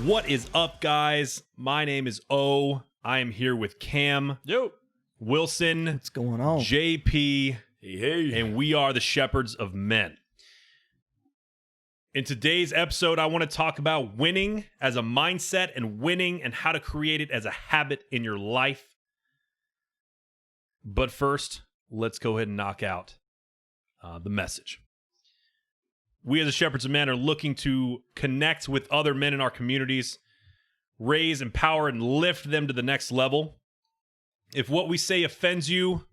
What is up, guys? My name is O. I am here with Cam, Wilson, What's going on? JP, Hey. and we are the Shepherds of Men. In today's episode, I want to talk about winning as a mindset and winning and how to create it as a habit in your life. But first, let's go ahead and knock out the message. We as the Shepherds of Men are looking to connect with other men in our communities, raise, empower, and lift them to the next level. If what we say offends you,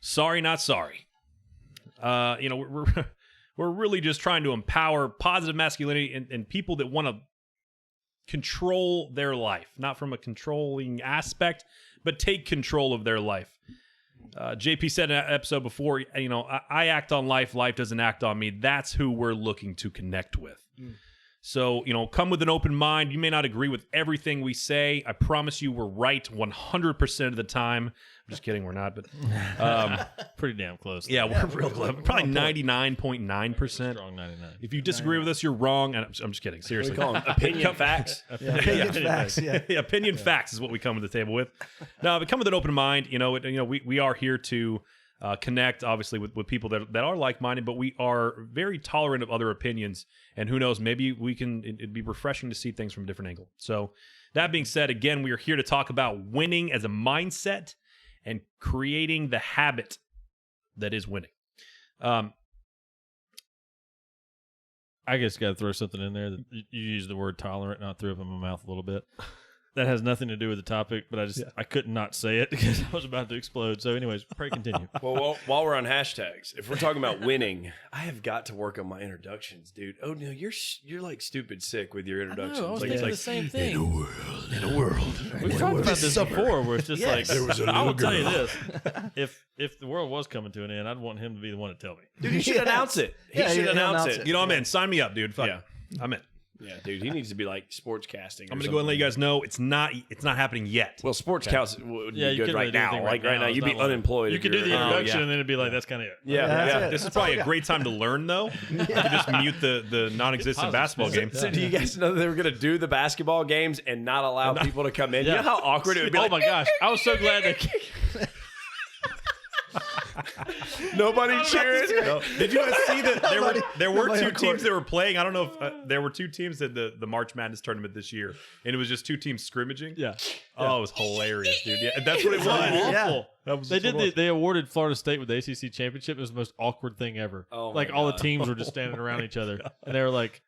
sorry, not sorry. We're really just trying to empower positive masculinity and people that want to control their life, not from a controlling aspect, but take control of their life. JP said in an episode before, I act on life, life doesn't act on me. That's who we're looking to connect with. So, come with an open mind. You may not agree with everything we say. I promise you we're right 100% of the time. I'm just kidding, we're not, but pretty damn close. yeah, we're real close. Probably 99.9%. Strong 99. If you disagree with us, you're wrong. And I'm just kidding. Seriously. We call them opinion facts. Opinion facts, yeah. Opinion facts is what we come to the table with. No, but come with an open mind. We are here to connect, obviously, with people that are like-minded, but we are very tolerant of other opinions. And who knows, maybe it'd be refreshing to see things from a different angle. So that being said, again, we are here to talk about winning as a mindset and creating the habit that is winning. I guess got to throw something in there. That you use the word tolerant, and I threw up in my mouth a little bit. That has nothing to do with the topic, but I couldn't not say it because I was about to explode. So anyways, pray continue. Well, while we're on hashtags, if we're talking about winning, I have got to work on my introductions, dude. Oh no, you're like stupid sick with your introductions. I was Like, thinking it's the like, same thing. in a world. We've talked about this before, where it's just like, There was a I will little tell you girl. this: if the world was coming to an end, I'd want him to be the one to tell me. Dude, he should announce it. He Yeah, should he'll announce announce it. it. I'm in. Sign me up, dude. Fuck. Yeah. I'm in. Yeah, dude, he needs to be like sports casting. I'm going to go and let you guys know it's not happening yet. Well, sports counts would Yeah, be you good couldn't right really do now. anything Like right right now. now, It's you'd be not like- unemployed. You if could do you're- the introduction, yeah. and then it'd be like, that's kind of it. Yeah, That's yeah. it. This is probably a great time to learn, though. You could just mute the non-existent basketball game. So do you guys know they were going to do the basketball games and not allow people to come in? Yeah. You know how awkward it would be? Oh Like, my gosh, I was so glad they. nobody cheering. Did you guys see that there were nobody two on court. teams that were playing? I don't know if there were two teams at the March Madness tournament this year, and it was just two teams scrimmaging. Yeah. Oh, it was hilarious, dude. Yeah, that's what it was. Yeah. That was They what it was. They awarded Florida State with the ACC championship. It was the most awkward thing ever. Oh, my like all the God. teams were just standing around each other, and they were like,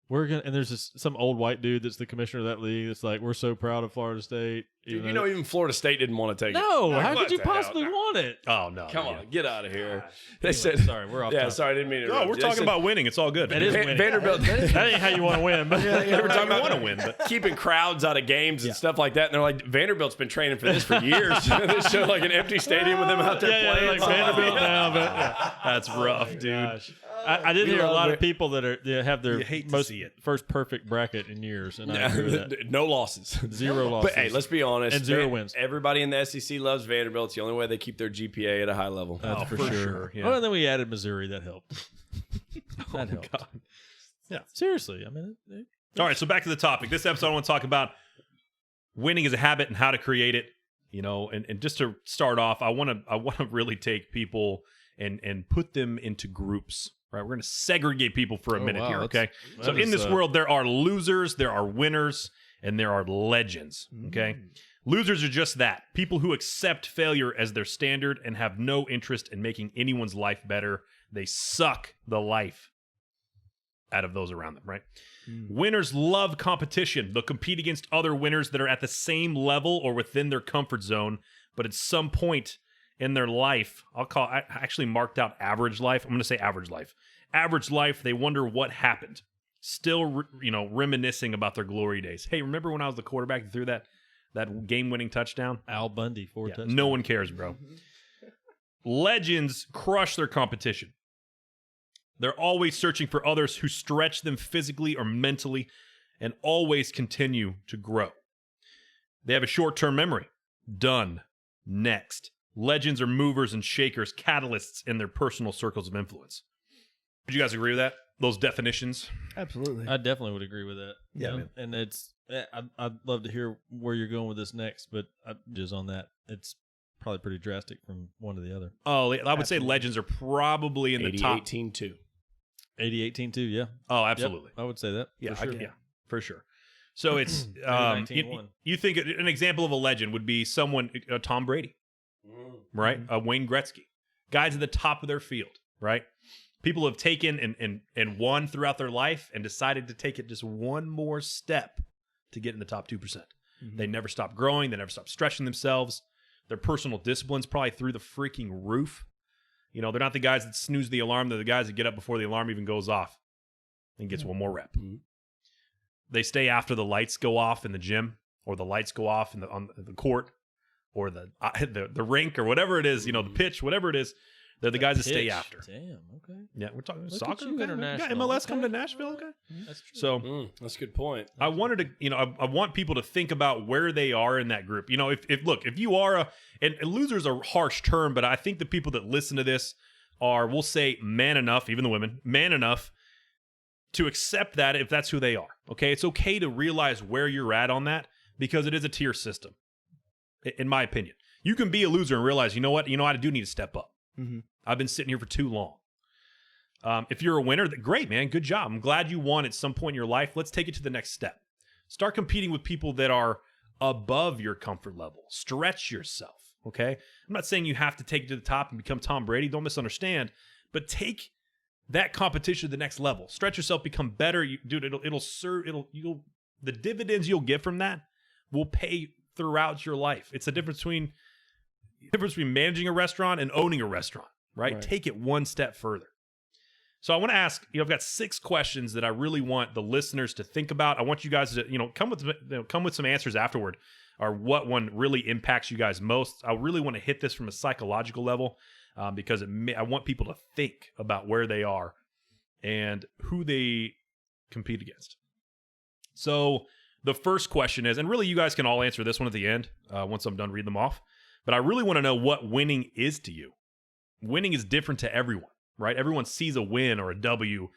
"We're gonna." And there's some old white dude that's the commissioner of that league. That's like, "We're so proud of Florida State." Dude, even Florida State didn't want to take it. no, Like, how what could you the hell? possibly want it? Oh no! Come yeah. on, get out of here. They Anyway, said, sorry, we're off. yeah, topic. sorry, I didn't mean to. No, interrupt we're you. They talking said- about winning. It's all good. It is winning. Vanderbilt. That ain't how you want to win. But They were talking I about want to win, but keeping crowds out of games and stuff like that. And they're like, Vanderbilt's been training for this for years. They showed like an empty stadium with them out there yeah, playing. like Vanderbilt now, but yeah. that's rough, dude. Gosh. I did We hear a love lot it. of people that have their You hate to most see it. first perfect bracket in years, and I agree with that. No losses. 0 losses. But hey, let's be honest. And 0 wins. Everybody in the SEC loves Vanderbilt. It's the only way they keep their GPA at a high level. That's Oh, for for sure. sure, yeah. Oh, and then we added Missouri. That helped. That helped. God. Yeah, seriously. I mean, All right, so back to the topic. This episode, I want to talk about winning as a habit and how to create it. And just to start off, I want to really take people and put them into groups. Right, we're going to segregate people for a minute wow, here. that's- Okay, so that in is, this world, there are losers, there are winners, and there are legends. Okay, losers are just that: people who accept failure as their standard and have no interest in making anyone's life better. They suck the life out of those around them, right? Winners love competition. They'll compete against other winners that are at the same level or within their comfort zone, but at some point in their life, I actually marked out average life. I'm going to say average life. Average life, they wonder what happened. Still, reminiscing about their glory days. Hey, remember when I was the quarterback that threw that game-winning touchdown? Al Bundy, 4 touchdowns. No one cares, bro. Legends crush their competition. They're always searching for others who stretch them physically or mentally and always continue to grow. They have a short-term memory. Done. Next. Legends are movers and shakers, catalysts in their personal circles of influence. Would you guys agree with that? those definitions. Absolutely. I definitely would agree with that. Yeah, You know? man. And it's I'd love to hear where you're going with this next, but just on that, it's probably pretty drastic from one to the other. Oh, I would say legends are probably in the top. 80-18-2. 80-18 too, yeah. Oh, Yep, absolutely. I would say that. Yeah, for sure. yeah, for sure. So it's 19-1. you think an example of a legend would be someone, Tom Brady, right? Wayne Gretzky, guys at the top of their field, right? People have taken and won throughout their life and decided to take it just one more step to get in the top 2%. They never stop growing. They never stop stretching themselves. Their personal discipline's probably through the freaking roof. You know, they're not the guys that snooze the alarm. They're the guys that get up before the alarm even goes off and gets one more rep. They stay after the lights go off in the gym, or the lights go off on the court, or the rink, or whatever it is, you know, the pitch, whatever it is. They're the guys that stay after. Damn, okay. Yeah, we're talking Look soccer. at you, Okay. international. Yeah, MLS Okay. come to Nashville, okay? That's true. So That's a good point. I wanted to, you know, I want people to think about where they are in that group. You know, if you are and losers are a harsh term, but I think the people that listen to this are, we'll say, man enough, even the women, man enough to accept that if that's who they are. Okay, it's okay to realize where you're at on that, because it is a tier system, in my opinion. You can be a loser and realize, you know what, I do need to step up. I've been sitting here for too long. If you're a winner, great, man. Good job. I'm glad you won at some point in your life. Let's take it to the next step. Start competing with people that are above your comfort level. Stretch yourself, okay? I'm not saying you have to take it to the top and become Tom Brady. Don't misunderstand. But take that competition to the next level. Stretch yourself, become better. Dude, it'll serve. The dividends you'll get from that will pay throughout your life. It's the difference between managing a restaurant and owning a restaurant, right? Take it one step further. So I want to ask, I've got 6 questions that I really want the listeners to think about. I want you guys to, come with some answers afterward, or what one really impacts you guys most. I really want to hit this from a psychological level, because I want people to think about where they are and who they compete against. So the first question is, and really you guys can all answer this one at the end once I'm done reading them off, but I really want to know what winning is to you. Winning is different to everyone, right? Everyone sees a win or a W.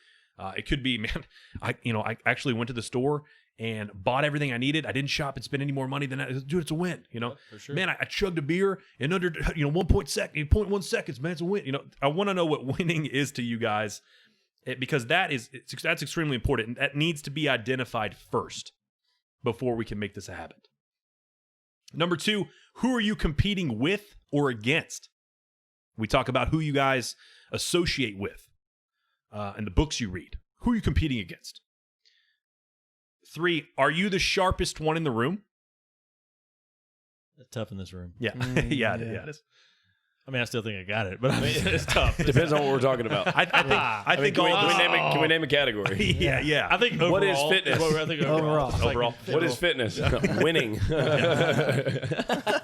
It could be, man, I actually went to the store and bought everything I needed. I didn't shop and spend any more money than that. Dude, it's a win, For sure. Man, I chugged a beer in under 0.1 seconds, man, it's a win. I want to know what winning is to you guys, because that's extremely important. That needs to be identified first before we can make this a habit. Number 2, who are you competing with or against? We talk about who you guys associate with and the books you read. Who are you competing against? 3, are you the sharpest one in the room? It's tough in this room. Yeah. Yeah, it is. I mean, I still think I got it, but I mean, it's tough. Depends on what we're talking about. I think Can we name a category? Yeah. I think overall, What is fitness? I think overall. It's like- Overall. What is fitness? Winning.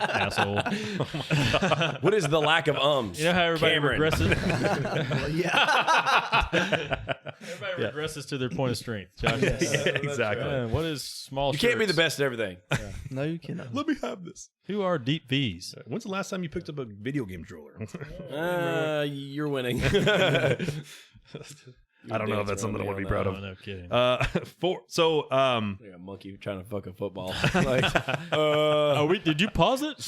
asshole. What is the lack of ums? You know how everybody Cameron. regresses? Yeah. Everybody regresses to their point of strength. Josh. Exactly. What is small You can't be the shirts? best at everything. No, you cannot. Let me have this. Who are deep V's? When's the last time you picked up a video game controller? You're winning. I don't know if that's something I want to be proud Oh, of. no kidding. 4. So, Like a monkey trying to fuck a football. Like, Did you pause it?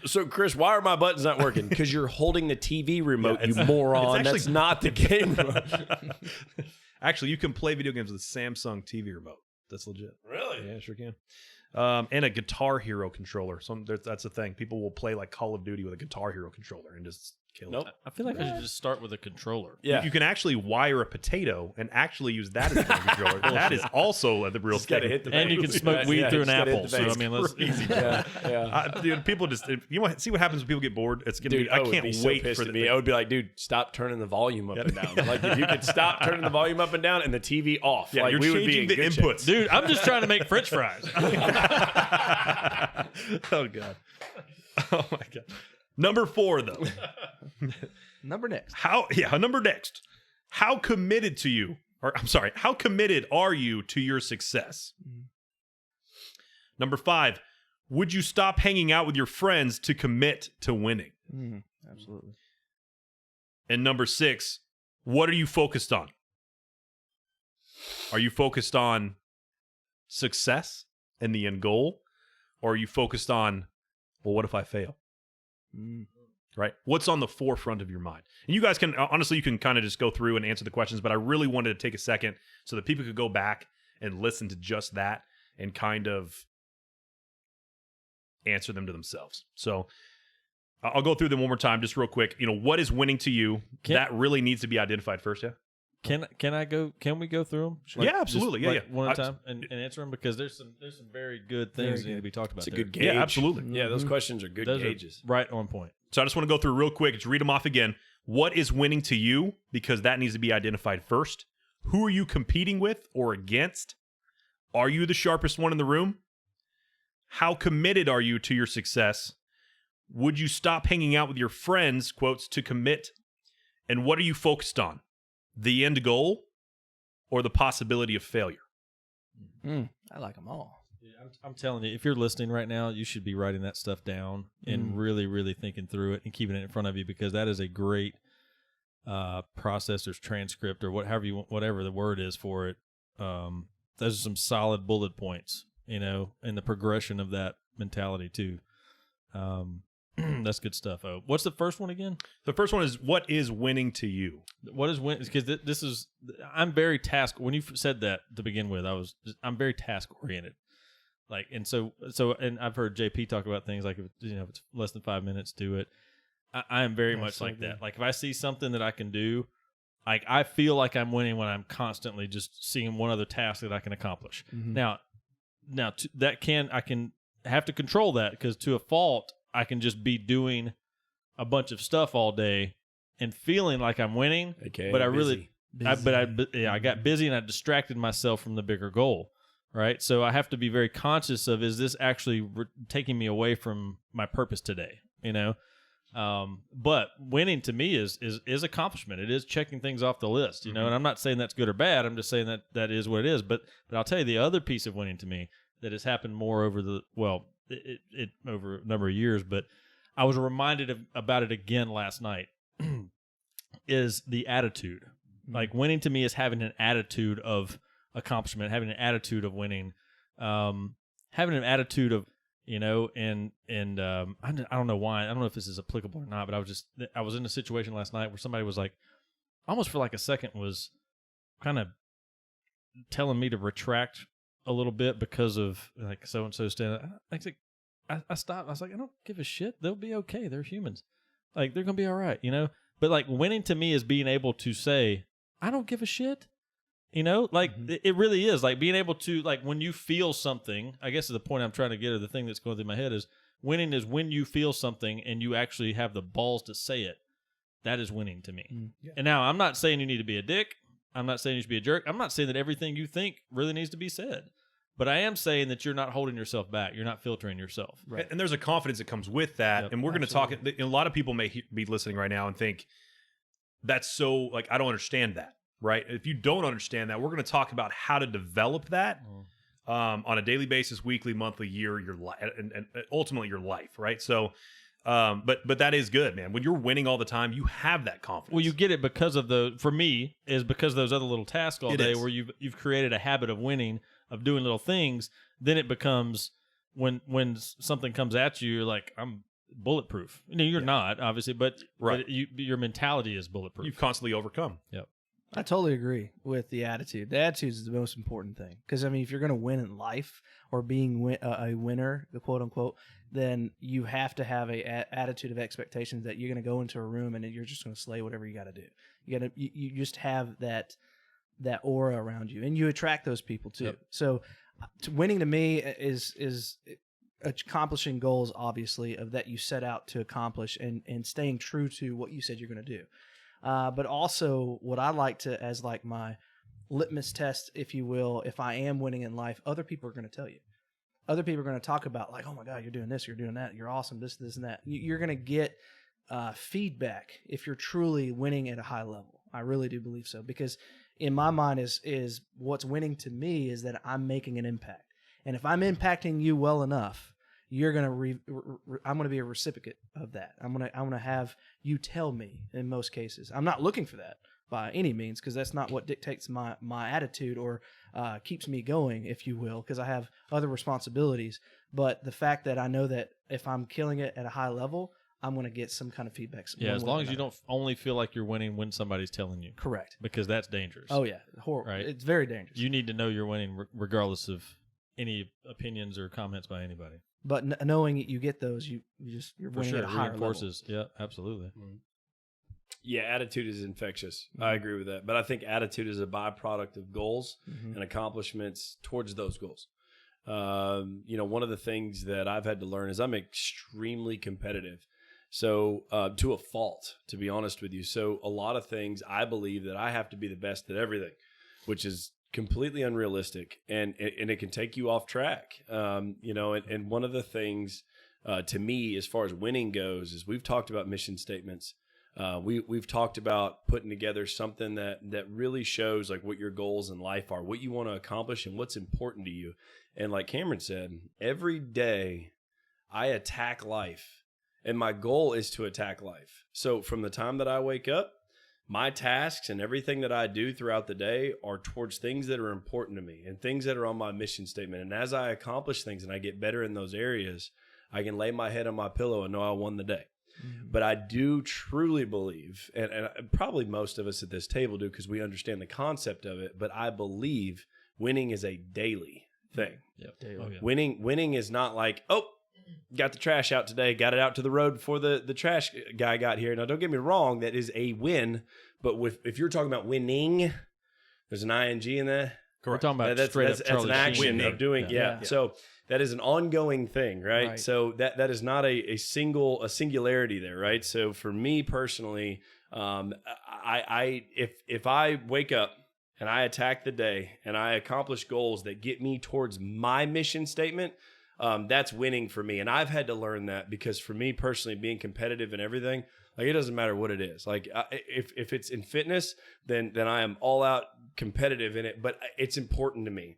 so, Chris, why are my buttons not working? Because you're holding the TV remote, you moron. it's actually- That's not the game remote. actually, you can play video games with a Samsung TV remote. That's legit. Really? Yeah, sure can. And a Guitar Hero controller. That's a thing. People will play like Call of Duty with a Guitar Hero controller and just kill Nope. it. I feel like I should just start with a controller. Yeah. You can actually wire a potato and actually use that as a controller. That is also the real Just gotta thing. hit the And you can smoke weed through an just gotta hit apple. the So, I base. mean, let's. Crazy. Yeah. Dude, people just, if you want to see what happens when people get bored, it's going to Dude, be, I would can't be wait so pissed for at the me. I would be like, dude, stop turning the volume up and down. Like, if you could stop turning the volume up and down and the TV off, Yeah, like, you're we would be changing in the good inputs. shape. Dude, I'm just trying to make French fries. Oh, God. Oh, my God. Number 4, though. Number next. Number next. How committed are you to your success? Number 5, would you stop hanging out with your friends to commit to winning? Absolutely. And number 6, what are you focused on? Are you focused on success and the end goal? Or are you focused on, well, what if I fail? Right? What's on the forefront of your mind? And you guys can, honestly, you can kind of just go through and answer the questions, but I really wanted to take a second so that people could go back and listen to just that and kind of answer them to themselves. So I'll go through them one more time, just real quick. What is winning to you? That really needs to be identified first, yeah? Can I go? Can we go through them? Yeah, absolutely. Yeah, one at a time and answer them, because there's some very good things that need to be talked about. It's a there. good gauge. Yeah, absolutely. Yeah, those questions are good Those gauges. are right on point. So I just want to go through real quick. Just read them off again. What is winning to you? Because that needs to be identified first. Who are you competing with or against? Are you the sharpest one in the room? How committed are you to your success? Would you stop hanging out with your friends, quotes, to commit? And what are you focused on? The end goal or the possibility of failure? I like them all. I'm telling you, if you're listening right now, you should be writing that stuff down and really, really thinking through it and keeping it in front of you, because that is a great process or transcript or whatever the word is for it. Those are some solid bullet points, and the progression of that mentality too. That's good stuff. Oh, what's the first one again? The first one is, what is winning to you? What is win? Because I'm very task. When you said that to begin with, I'm very task oriented. And I've heard JP talk about things like, if it's less than 5 minutes, do it. I am very much like that. Like if I see something that I can do, like I feel like I'm winning when I'm constantly just seeing one other task that I can accomplish. Now, I can have to control that, because to a fault, I can just be doing a bunch of stuff all day and feeling like I'm winning, but I really, I got busy and I distracted myself from the bigger goal, right? So I have to be very conscious of, is this actually taking me away from my purpose today? But winning to me is accomplishment. It is checking things off the list, and I'm not saying that's good or bad. I'm just saying that is what it is. But I'll tell you, the other piece of winning to me that has happened more over it over a number of years, but I was reminded about it again last night, is the attitude. Like winning to me is having an attitude of accomplishment, having an attitude of winning, having an attitude of, I don't know why. I don't know if this is applicable or not, but I was in a situation last night where somebody was like, almost for like a second, was kind of telling me to retract a little bit because of like so-and-so standing. I stopped. I was like, I don't give a shit. They'll be okay. They're humans. Like, they're going to be all right, But like winning to me is being able to say, I don't give a shit. It really is like being able to, like, when you feel something, I guess the point I'm trying to get, or the thing that's going through my head, is winning is when you feel something and you actually have the balls to say it. That is winning to me. Yeah. And now I'm not saying you need to be a dick. I'm not saying you should be a jerk. I'm not saying that everything you think really needs to be said. But I am saying that you're not holding yourself back. You're not filtering yourself. Right. And there's a confidence that comes with that. Yep. And we're going to talk. A lot of people may be listening right now and think, that's so, like, I don't understand that. Right? If you don't understand that, we're going to talk about how to develop that on a daily basis, weekly, monthly, year, your life, and ultimately your life. Right? So, but that is good, man. When you're winning all the time, you have that confidence. Well, you get it because of because of those other little tasks all day, where you've created a habit of winning, of doing little things. Then it becomes, when something comes at you, you're like, I'm bulletproof. You're not, obviously, but your mentality is bulletproof. You constantly overcome. Yep. I totally agree with the attitude. The attitude is the most important thing, because if you're going to win in life, or being a winner, the quote unquote, then you have to have a attitude of expectations that you're going to go into a room and you're just going to slay whatever you got to do. You just have that aura around you, and you attract those people too. Yep. So, winning to me is accomplishing goals, obviously, of that you set out to accomplish, and staying true to what you said you're going to do. But also, what I like to, as like my litmus test, if you will, if I am winning in life, other people are going to tell you. Other people are going to talk about, like, oh my God, you're doing this, you're doing that, you're awesome, this, and that. You're going to get feedback if you're truly winning at a high level. I really do believe so, because in my mind is what's winning to me is that I'm making an impact. And if I'm impacting you well enough, you're gonna I'm gonna be a recipient of that. I'm gonna have you tell me. In most cases, I'm not looking for that. by any means, because that's not what dictates my attitude or keeps me going, if you will, because I have other responsibilities. But the fact that I know that if I'm killing it at a high level, I'm going to get some kind of feedback. Yeah, as long as you don't only feel like you're winning when somebody's telling you. Correct. Because that's dangerous. Oh, yeah. Horrible. Right. It's very dangerous. You need to know you're winning regardless of any opinions or comments by anybody. But knowing you get those, you're For winning sure, at a higher reinforces. Yeah, absolutely. Yeah, attitude is infectious. I agree with that. But I think attitude is a byproduct of goals and accomplishments towards those goals. One of the things that I've had to learn is I'm extremely competitive. So to a fault, to be honest with you. So a lot of things I believe that I have to be the best at everything, which is completely unrealistic, and it can take you off track. And one of the things to me, as far as winning goes, is we've talked about mission statements. We've talked about putting together something that really shows like what your goals in life are, what you want to accomplish, and what's important to you. And like Cameron said, every day I attack life, and my goal is to attack life. So from the time that I wake up, my tasks and everything that I do throughout the day are towards things that are important to me and things that are on my mission statement. And as I accomplish things and I get better in those areas, I can lay my head on my pillow and know I won the day. But I do truly believe, and probably most of us at this table do because we understand the concept of it, but I believe winning is a daily thing. Yep. Daily. Oh, yeah. Winning is not like, oh, got the trash out today, got it out to the road before the trash guy got here. Now, don't get me wrong, that is a win. But if you're talking about winning, there's an ing in that. We're talking about That's straight up an Charlie action Sheen. of doing, yeah. So that is an ongoing thing, right? So that is not a singularity there, right? So for me personally, if I wake up and I attack the day and I accomplish goals that get me towards my mission statement, that's winning for me. And I've had to learn that because for me personally, being competitive in everything, like it doesn't matter what it is. Like if it's in fitness, then I am all out competitive in it, but it's important to me.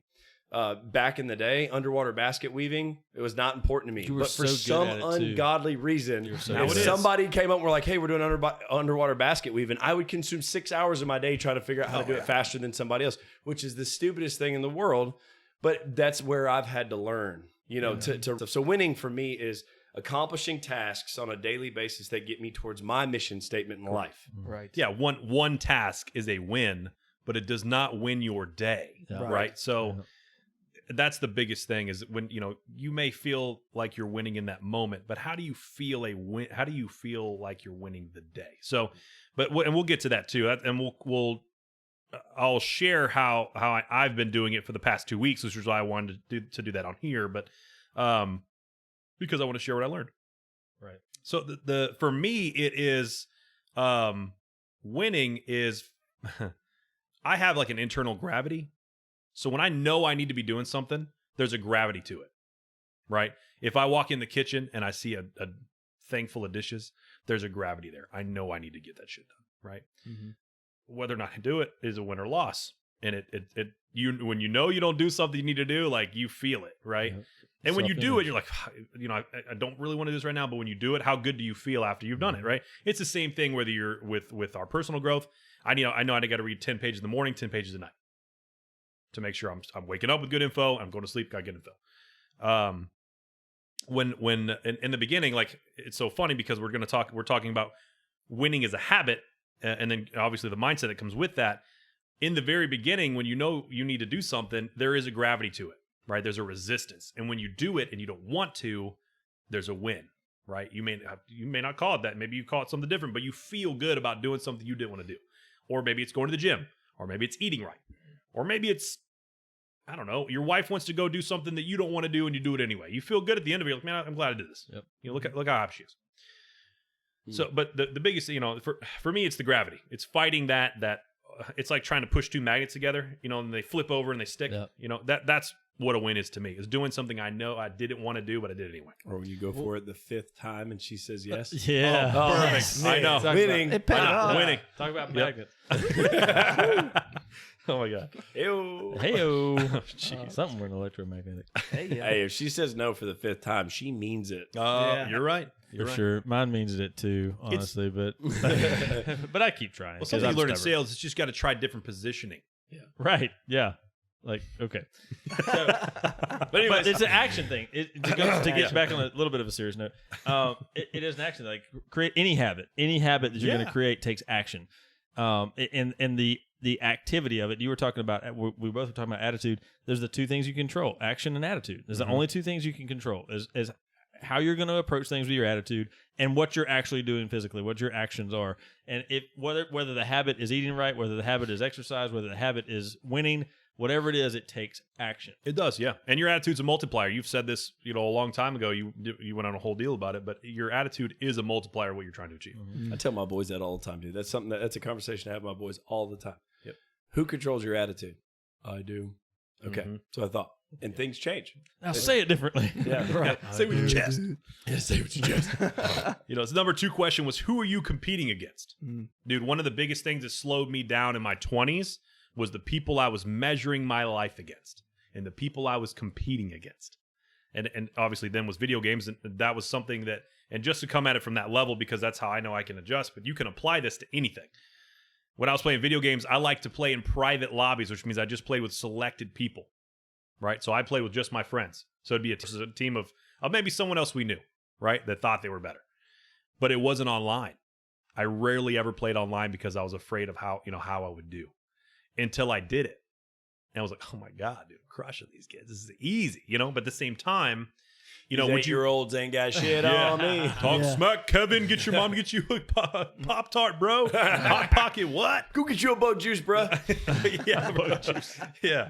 Back in the day, underwater basket weaving, it was not important to me. You were But for so some good at it, too. ungodly reason, so if good. somebody came up and were like, hey, we're doing underwater basket weaving, I would consume 6 hours of my day trying to figure out how to do it faster than somebody else, which is the stupidest thing in the world. But that's where I've had to learn, so winning for me is accomplishing tasks on a daily basis that get me towards my mission statement in life. Right. Yeah, one task is a win, but it does not win your day, Yeah. right? So that's the biggest thing is when you may feel like you're winning in that moment, but how do you feel how do you feel like you're winning the day? So, and we'll get to that too, and I'll share how I've been doing it for the past 2 weeks, which is why I wanted to do that on here, but because I want to share what I learned. Right. So for me, it is winning is I have like an internal gravity. So when I know I need to be doing something, there's a gravity to it, right? If I walk in the kitchen and I see a thing full of dishes, there's a gravity there. I know I need to get that shit done, right? Mm-hmm. Whether or not I do it is a win or loss. And when you know you don't do something you need to do, like you feel it, right? Yep. And when you do it, you're like, I don't really want to do this right now. But when you do it, how good do you feel after you've done it, right? It's the same thing whether you're with our personal growth. I know I got to read 10 pages in the morning, 10 pages at night to make sure I'm waking up with good info. I'm going to sleep, got good info. When in the beginning, like it's so funny because we're talking about winning as a habit, and then obviously the mindset that comes with that. In the very beginning, when you know you need to do something, there is a gravity to it, right? There's a resistance. And when you do it and you don't want to, there's a win, right? You may not call it that. Maybe you call it something different, but you feel good about doing something you didn't want to do. Or maybe it's going to the gym, or maybe it's eating right. Or maybe it's, I don't know, your wife wants to go do something that you don't want to do and you do it anyway. You feel good at the end of it. You're like, man, I'm glad I did this. Yep. Look how happy she is. So, but the biggest, for me, it's the gravity. It's fighting that it's like trying to push two magnets together, and they flip over and they stick. Yep. That's what a win is to me. Is doing something I know I didn't want to do, but I did it anyway. Or when you go for it the 5th time and she says yes. Yeah. Oh, Perfect. yes. I know. Winning. It paid off. Winning. Talk about Yep. magnets. Oh my god. Ew. Hey-o. Something with an electromagnetic. Hey, if she says no for the 5th time, she means it. You're right. You're For right. sure. Mine means it too, honestly, but but I keep trying. Well, 'cause something you I'm learn in stubborn. sales is just got to try different positioning. Right. Yeah. Like, okay. But anyway, But it's an action thing. To get back on a little bit of a serious note, it is an action. Like, create any habit. Any habit that you're going to create takes action. And the activity of it. You were talking about. We both were talking about attitude. There's the two things you control: action and attitude. There's the only two things you can control. Is how you're going to approach things with your attitude and what you're actually doing physically, what your actions are, and if whether the habit is eating right, whether the habit is exercise, whether the habit is winning. Whatever it is, it takes action. It does, yeah. And your attitude's a multiplier. You've said this, a long time ago. You went on a whole deal about it, but your attitude is a multiplier of what you're trying to achieve. I tell my boys that all the time, dude. That's something that's a conversation I have with my boys all the time. Yep. Who controls your attitude? I do. Okay. So I thought. And things change. Now say it differently. Yeah. Right. Say with your chest. Yeah, say what you just. So number 2 question was, who are you competing against? Mm. Dude, one of the biggest things that slowed me down in my 20s was the people I was measuring my life against and the people I was competing against. And obviously then was video games, and that was something that, and just to come at it from that level, because that's how I know I can adjust, but you can apply this to anything. When I was playing video games, I like to play in private lobbies, which means I just played with selected people, right? So I played with just my friends. So it'd be a team of maybe someone else we knew, right, that thought they were better. But it wasn't online. I rarely ever played online because I was afraid of how I would do. Until I did it. And I was like, oh my God, dude, I'm crushing these kids. This is easy, but at the same time, These would you 8-year-olds ain't got shit on me. talk smack, Kevin, get your mom to get you a Pop-Tart, bro. Hot Pocket, what? Go get you a boat juice, bro. Yeah, bro. Yeah.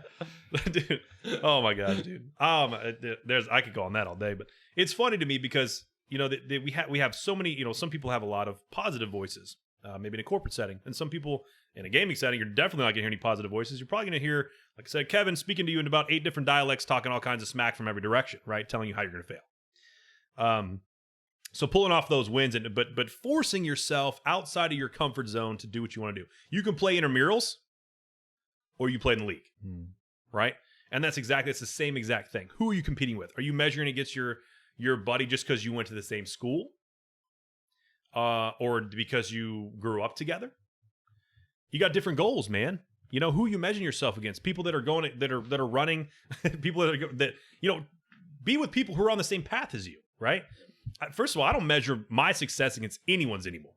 Dude. Oh my God, dude. I could go on that all day, but it's funny to me because, we have so many, some people have a lot of positive voices, maybe in a corporate setting, and some people in a gaming setting, you're definitely not going to hear any positive voices. You're probably going to hear, like I said, Kevin speaking to you in about 8 different dialects, talking all kinds of smack from every direction, right? Telling you how you're going to fail. So pulling off those wins, but forcing yourself outside of your comfort zone to do what you want to do. You can play intramurals, or you play in the league, right? And it's the same exact thing. Who are you competing with? Are you measuring against your buddy just because you went to the same school, or because you grew up together? You got different goals, man. Who you measure yourself against? People that are going, that are running, people that be with people who are on the same path as you, right? First of all, I don't measure my success against anyone's anymore,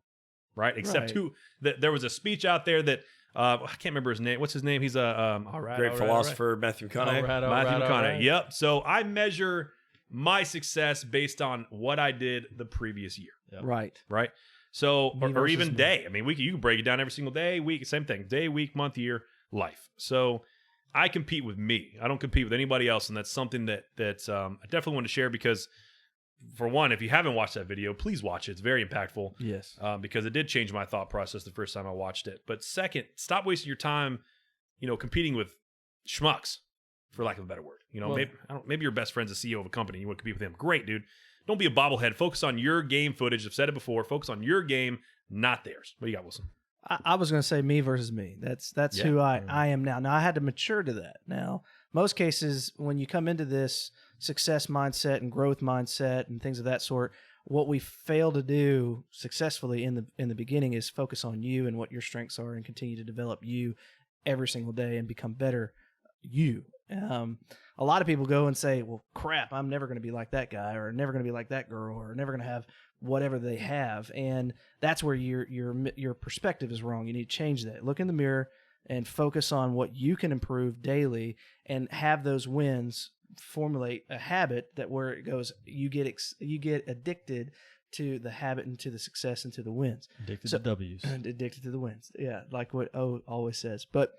right? Except there was a speech out there that I can't remember his name. What's his name? He's a great philosopher, Matthew McConaughey. Matthew McConaughey. Yep. So I measure my success based on what I did the previous year. Yep. Right. So, or even me. day. I mean, you can break it down every single day, week, same thing. Day, week, month, year, life. So I compete with me. I don't compete with anybody else. And that's something that I definitely want to share because, for one, if you haven't watched that video, please watch it. It's very impactful. Yes. Because it did change my thought process the first time I watched it. But second, stop wasting your time, competing with schmucks, for lack of a better word. Maybe your best friend's a CEO of a company. You want to compete with him. Great, dude. Don't be a bobblehead. Focus on your game footage. I've said it before. Focus on your game, not theirs. What do you got, Wilson? I was going to say me versus me. That's who I am now. Now, I had to mature to that. Now, most cases, when you come into this success mindset and growth mindset and things of that sort, what we fail to do successfully in the beginning is focus on you and what your strengths are and continue to develop you every single day and become better you. A lot of people go and say, well, crap, I'm never going to be like that guy or never going to be like that girl or never going to have whatever they have. And that's where your perspective is wrong. You need to change that. Look in the mirror and focus on what you can improve daily and have those wins formulate a habit that where it goes, you get addicted to the habit and to the success and to the wins. Addicted to W's. Addicted to the wins. Yeah, like what O always says. But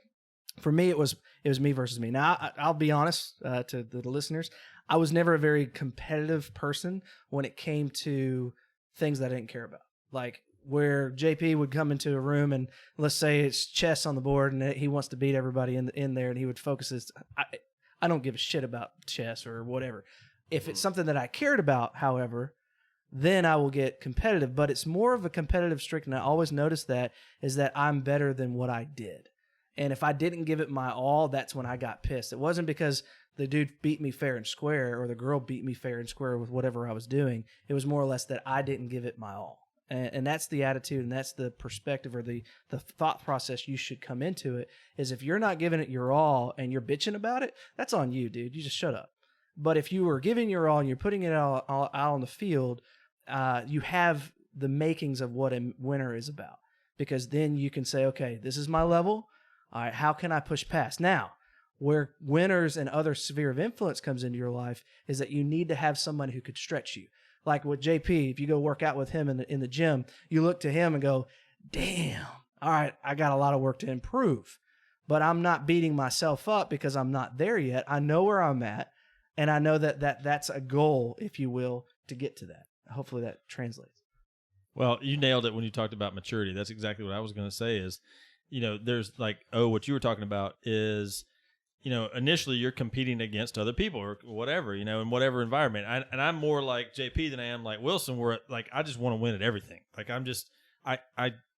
for me, it was me versus me. Now, I'll be honest to the listeners. I was never a very competitive person when it came to things that I didn't care about. Like where JP would come into a room and let's say it's chess on the board and he wants to beat everybody in there and he would focus his. I don't give a shit about chess or whatever. If it's something that I cared about, however, then I will get competitive. But it's more of a competitive streak, and I always notice that, is that I'm better than what I did. And if I didn't give it my all, that's when I got pissed. It wasn't because the dude beat me fair and square or the girl beat me fair and square with whatever I was doing. It was more or less that I didn't give it my all. And that's the attitude, and that's the perspective or the thought process you should come into it, is if you're not giving it your all and you're bitching about it, that's on you, dude. You just shut up. But if you were giving your all and you're putting it all out on the field, you have the makings of what a winner is about. Because then you can say, okay, this is my level. All right, how can I push past? Now, where winners and other sphere of influence comes into your life is that you need to have somebody who could stretch you. Like with JP, if you go work out with him in the gym, you look to him and go, damn, all right, I got a lot of work to improve. But I'm not beating myself up because I'm not there yet. I know where I'm at, and I know that's a goal, if you will, to get to that. Hopefully that translates. Well, you nailed it when you talked about maturity. That's exactly what I was going to say is, there's like, what you were talking about is, initially you're competing against other people or whatever, in whatever environment. And I'm more like JP than I am like Wilson, where like I just want to win at everything. Like I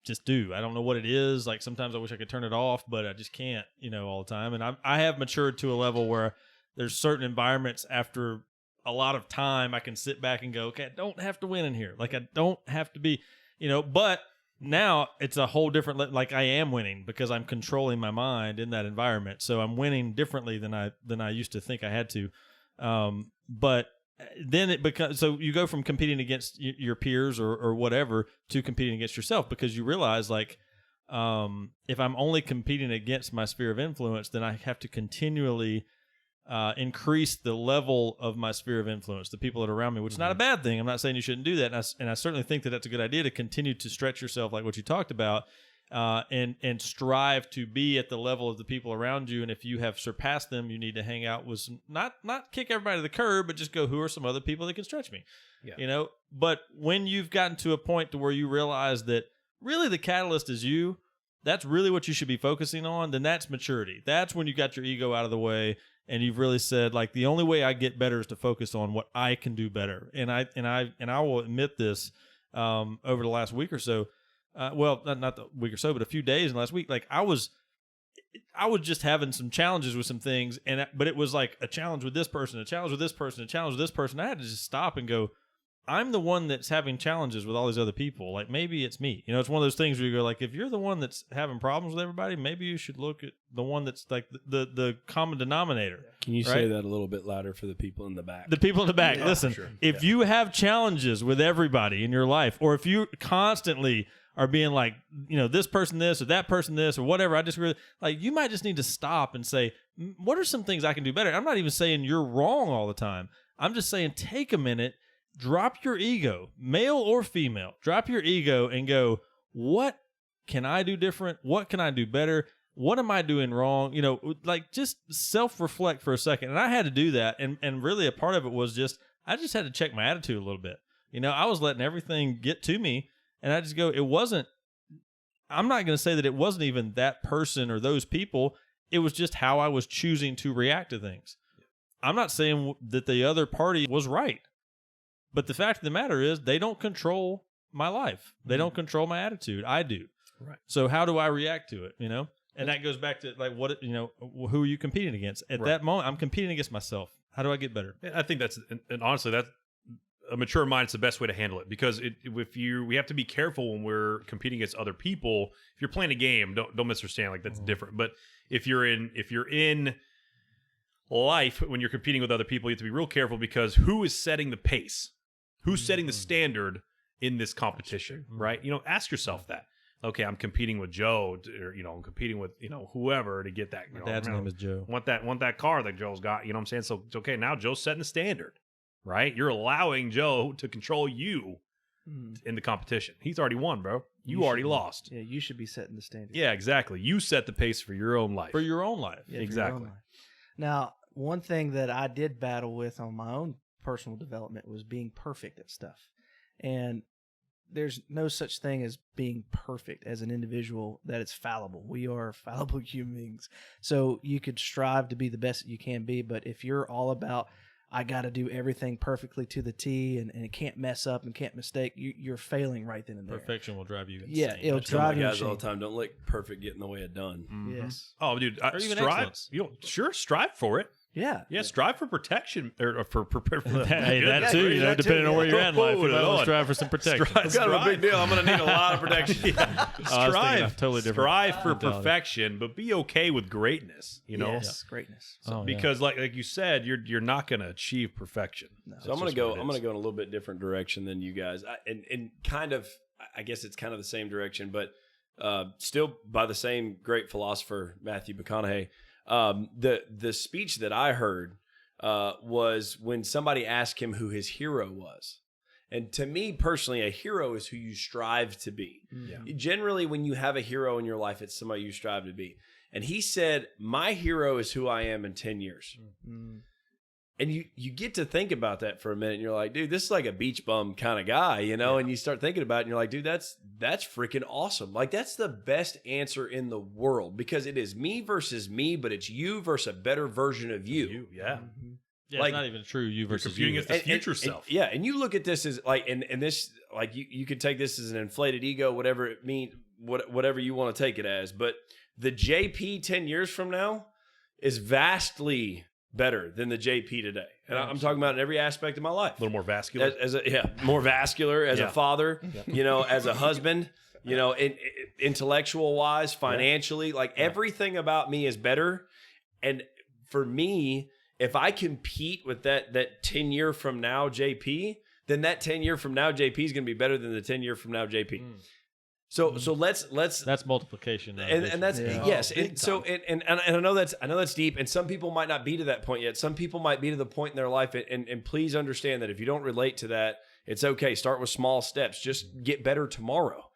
just do. I don't know what it is. Like sometimes I wish I could turn it off, but I just can't, all the time. And I have matured to a level where there's certain environments after a lot of time I can sit back and go, okay, I don't have to win in here. Like I don't have to be, but now it's a whole different, like I am winning because I'm controlling my mind in that environment. So I'm winning differently than I used to think I had to. But then it becomes, so you go from competing against your peers or whatever to competing against yourself, because you realize like, if I'm only competing against my sphere of influence, then I have to continually increase the level of my sphere of influence, the people that are around me, which is not a bad thing. I'm not saying you shouldn't do that. And I certainly think that that's a good idea to continue to stretch yourself like what you talked about, and strive to be at the level of the people around you. And if you have surpassed them, you need to hang out with some, not kick everybody to the curb, but just go, who are some other people that can stretch me? Yeah. But when you've gotten to a point to where you realize that really the catalyst is you, that's really what you should be focusing on, then that's maturity. That's when you got your ego out of the way. And you've really said, like, the only way I get better is to focus on what I can do better. And I will admit this, over the last week or so, well, not the week or so, but a few days in the last week, like I was just having some challenges with some things, but it was like a challenge with this person, a challenge with this person, a challenge with this person. I had to just stop and go, I'm the one that's having challenges with all these other people. Like maybe it's me. It's one of those things where you go like, if you're the one that's having problems with everybody, maybe you should look at the one that's like the common denominator. Can you say that a little bit louder for the people in the back? The people in the back. Yeah, listen, sure. If you have challenges with everybody in your life, or if you constantly are being like, this person this or that person this or whatever, I disagree with, like you might just need to stop and say, what are some things I can do better? I'm not even saying you're wrong all the time. I'm just saying take a minute, drop your ego, male or female, drop your ego and go, what can I do different? What can I do better? What am I doing wrong? Like just self-reflect for a second. And I had to do that. And really a part of it was just, I just had to check my attitude a little bit. I was letting everything get to me, and I just go, I'm not going to say that it wasn't even that person or those people. It was just how I was choosing to react to things. I'm not saying that the other party was right. But the fact of the matter is, they don't control my life. They don't control my attitude. I do. Right. So how do I react to it? And that goes back to like what who are you competing against? At that moment, I'm competing against myself. How do I get better? I think that's, and honestly, that's a mature mind's the best way to handle it, because we have to be careful when we're competing against other people. If you're playing a game, don't misunderstand. Like that's different. But if you're in life, when you're competing with other people, you have to be real careful, because who is setting the pace? Who's setting the standard in this competition, right? Ask yourself that. Okay, I'm competing with Joe, or I'm competing with whoever to get that. My dad's name is Joe. Want that car that Joe's got? You know what I'm saying? So it's okay. Now Joe's setting the standard, right? You're allowing Joe to control you in the competition. He's already won, bro. You already lost. Yeah, you should be setting the standard. Yeah, exactly. You set the pace for your own life. For your own life, yeah, exactly. Own life. Now, one thing that I did battle with on my own personal development was being perfect at stuff. And there's no such thing as being perfect as an individual, that it's fallible. We are fallible human beings. So you could strive to be the best that you can be, but if you're all about, I got to do everything perfectly to the T and it can't mess up and can't mistake, you're failing right then and there. Perfection will drive you insane. Yeah, it'll I tell drive my you guys all the insane. time, don't let perfect get in the way of done. Yes. Oh, dude, Or even strive. excellence. Sure, strive for it. Yeah. Yeah, strive for protection or for Hey, that Yeah, too, that depending too, on where yeah. you're at in life. You Hold might want on. to strive for some protection. Strive- Kind of a big deal. I'm going to need a lot of protection. Strive, totally different strive for mentality. perfection, but be okay with greatness. You know, Yes, greatness. Oh, yeah. because like you said, you're not going to achieve perfection. So I'm going to go. I'm going to go in a little bit different direction than you guys, and kind of. I guess it's kind of the same direction, but still by the same great philosopher Matthew McConaughey. The speech that I heard was when somebody asked him who his hero was. And to me personally, a hero is who you strive to be. Yeah. Generally, when you have a hero in your life, it's somebody you strive to be. And he said, my hero is who I am in 10 years. Mm. And you get to think about that for a minute. And you're like, dude, this is like a beach bum kind of guy, you know? And you start thinking about it and you're like, dude, that's freaking awesome. Like, that's the best answer in the world, because it is me versus me, but it's you versus a better version of you. Yeah. Yeah, Like- it's not even true. You You're versus computing you. it- the future self. Yeah, and you look at this as like, and this, like, you could take this as an inflated ego, whatever it means, whatever you want to take it as. But the JP 10 years from now is vastly better than the JP today. And I'm talking about in every aspect of my life. A little more vascular. More vascular as Yeah. a father, you know, as a husband, you know, intellectual wise, financially, like everything about me is better. And for me, if I compete with that 10 year from now JP, then that 10 year from now JP is going to be better than the 10 year from now JP. So let's That's multiplication. not and addition. that's Yeah. yes. big And so and I know that's deep, and some people might not be to that point yet. Some people might be to the point in their life, and please understand that if you don't relate to that, it's okay. Start with small steps. Just get better tomorrow.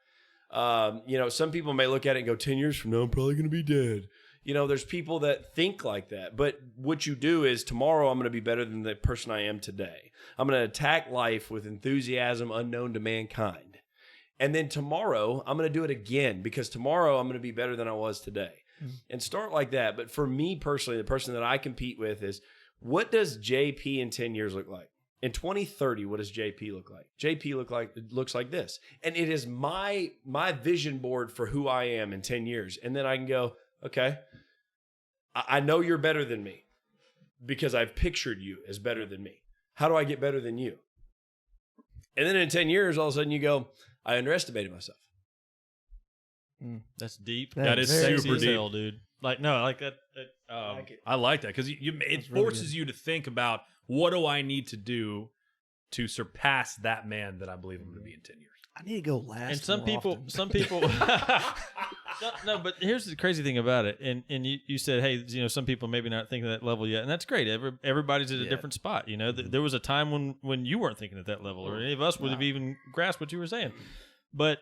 You know, some people may look at it and go, 10 years from now, I'm probably going to be dead. You know, there's people that think like that. But what you do is, tomorrow I'm going to be better than the person I am today. I'm going to attack life with enthusiasm unknown to mankind. And then tomorrow I'm going to do it again, because tomorrow I'm going to be better than I was today. And start like that. But for me personally, the person that I compete with is, what does JP in 10 years look like? In 2030, what does JP look like? JP looks like this. And it is my vision board for who I am in 10 years. And then I can go, okay, I know you're better than me because I've pictured you as better than me. How do I get better than you? And then in 10 years, all of a sudden you go, I underestimated myself. That's deep. That is Sexy super as deep. hell, dude. Like, no, like that. I like that because it really forces you to think about, what do I need to do to surpass that man that I believe I'm going to be in 10 years. I need to go last. And some more people, often. no, but here's the crazy thing about it. And you said, hey, you know, some people maybe not thinking at that level yet, and that's great. Everybody's at a different spot. You know, there was a time when you weren't thinking at that level, or any of us would have even grasped what you were saying. But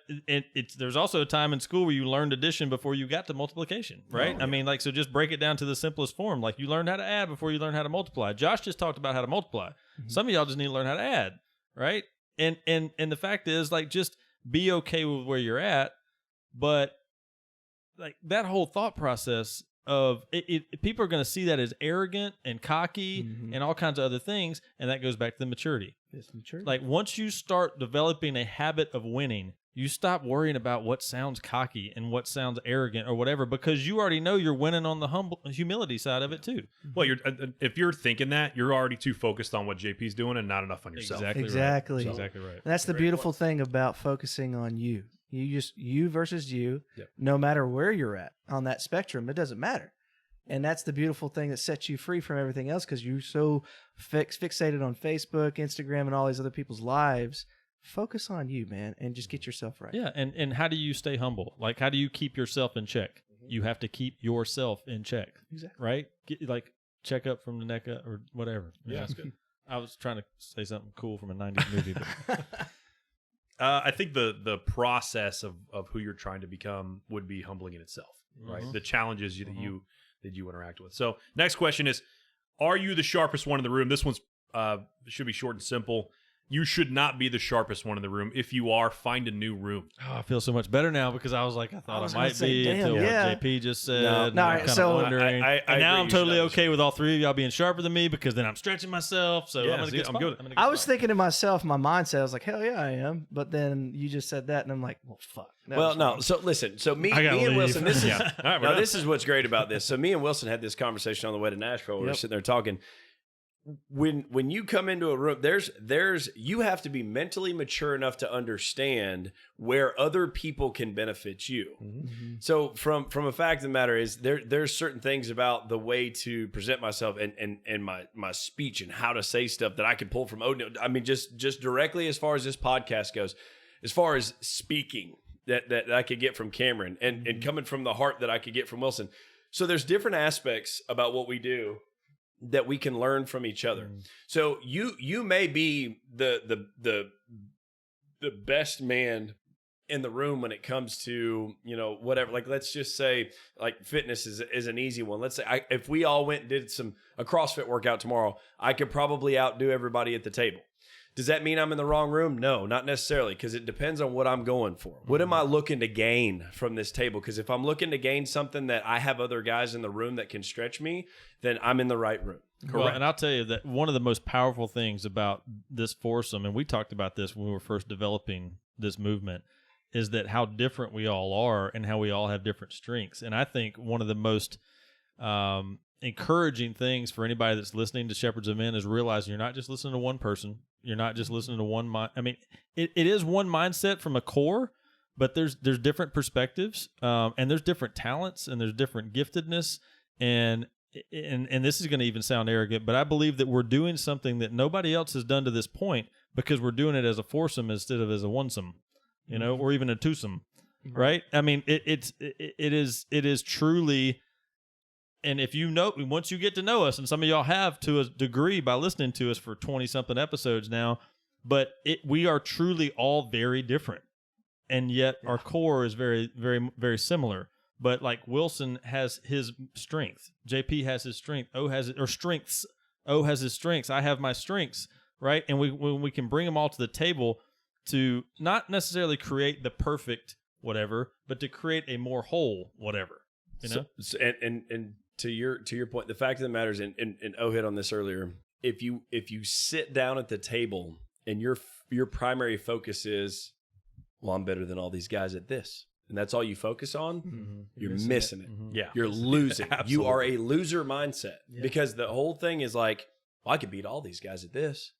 there's also a time in school where you learned addition before you got to multiplication, right? I mean, like, so just break it down to the simplest form. Like, you learned how to add before you learned how to multiply. Josh just talked about how to multiply. Some of y'all just need to learn how to add, right? And the fact is, like, just be okay with where you're at. But like, that whole thought process of people are going to see that as arrogant and cocky and all kinds of other things, and that goes back to the maturity. It's mature. Like, once you start developing a habit of winning, you stop worrying about what sounds cocky and what sounds arrogant or whatever, because you already know you're winning on the humility side of it too. Well, if you're thinking that, you're already too focused on what JP's doing and not enough on yourself. Exactly. Right. Exactly right. And that's the beautiful thing about focusing on you. You versus you, no matter where you're at on that spectrum, it doesn't matter. And that's the beautiful thing that sets you free from everything else, because you're so fixated on Facebook, Instagram, and all these other people's lives. Focus on you, man, and just get yourself right. Yeah, and how do you stay humble? Like, how do you keep yourself in check? You have to keep yourself in check. Exactly. Right? Like, check up from the neck up or whatever. Yeah, that's good. I was trying to say something cool from a 90s movie, but I think the process of who you're trying to become would be humbling in itself, right? The challenges that you interact with. So next question is, are you the sharpest one in the room? This one's should be short and simple. You should not be the sharpest one in the room. If you are, find a new room. Oh, I feel so much better now because I was like, I thought I might be until what JP just said. No, I'm kind so of wondering. I and now agree I'm you totally should okay with all three of y'all being sharper than me because then I'm stretching myself. So Yeah, I'm see, I'm good. good. I was thinking to myself, my mindset, I was like, hell yeah, I am. But then you just said that, and I'm like, well, fuck. That was wrong. So listen. So me I gotta and leave. Wilson, this is Yeah. All right, we're now done. this is what's great about this. So me and Wilson had this conversation on the way to Nashville. We were sitting there talking. When you come into a room, there's you have to be mentally mature enough to understand where other people can benefit you. So from a fact of the matter is there's certain things about the way to present myself and my speech and how to say stuff that I could pull from Odin. I mean, just directly as far as this podcast goes, as far as speaking that I could get from Cameron and coming from the heart that I could get from Wilson. So there's different aspects about what we do that we can learn from each other. So you may be the best man in the room when it comes to, whatever. Like, let's just say like fitness is an easy one. Let's say if we all went and did a CrossFit workout tomorrow, I could probably outdo everybody at the table. Does that mean I'm in the wrong room? No, not necessarily, because it depends on what I'm going for. What am I looking to gain from this table? Because if I'm looking to gain something that I have other guys in the room that can stretch me, then I'm in the right room. Well, and I'll tell you that one of the most powerful things about this foursome, and we talked about this when we were first developing this movement, is that how different we all are and how we all have different strengths. And I think one of the most encouraging things for anybody that's listening to Shepherds of Men is realizing you're not just listening to one person. You're not just listening to one mind. I mean, it is one mindset from a core, but there's different perspectives, and there's different talents, and there's different giftedness, and this is going to even sound arrogant, but I believe that we're doing something that nobody else has done to this point because we're doing it as a foursome instead of as a onesome, or even a twosome, right? I mean, it is truly. And if once you get to know us, and some of y'all have to a degree by listening to us for 20-something episodes now, but we are truly all very different. And yet our core is very, very, very similar. But like Wilson has his strength. JP has his strength. O has strengths. O has his strengths. I have my strengths, right? And when we can bring them all to the table to not necessarily create the perfect whatever, but to create a more whole whatever, And to your point, the fact of the matter is, and O hit on this earlier, if you sit down at the table and your primary focus is, well, I'm better than all these guys at this, and that's all you focus on, you're missing it. Yeah. You're losing. Absolutely. You are a loser mindset because the whole thing is like, well, I could beat all these guys at this.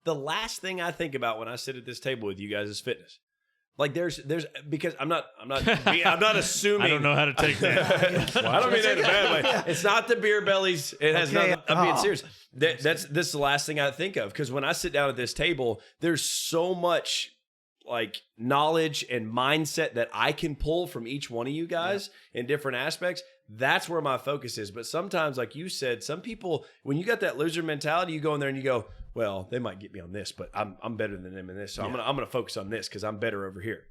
The last thing I think about when I sit at this table with you guys is fitness. Like there's because I'm not assuming. I don't know how to take that. I don't mean that in a bad way. It's not the beer bellies. It has nothing. I'm being serious. This is the last thing I think of, because when I sit down at this table, there's so much like knowledge and mindset that I can pull from each one of you guys in different aspects. That's where my focus is. But sometimes, like you said, some people, when you got that loser mentality, you go in there and you go, well, they might get me on this, but I'm better than them in this. So I'm gonna focus on this because I'm better over here.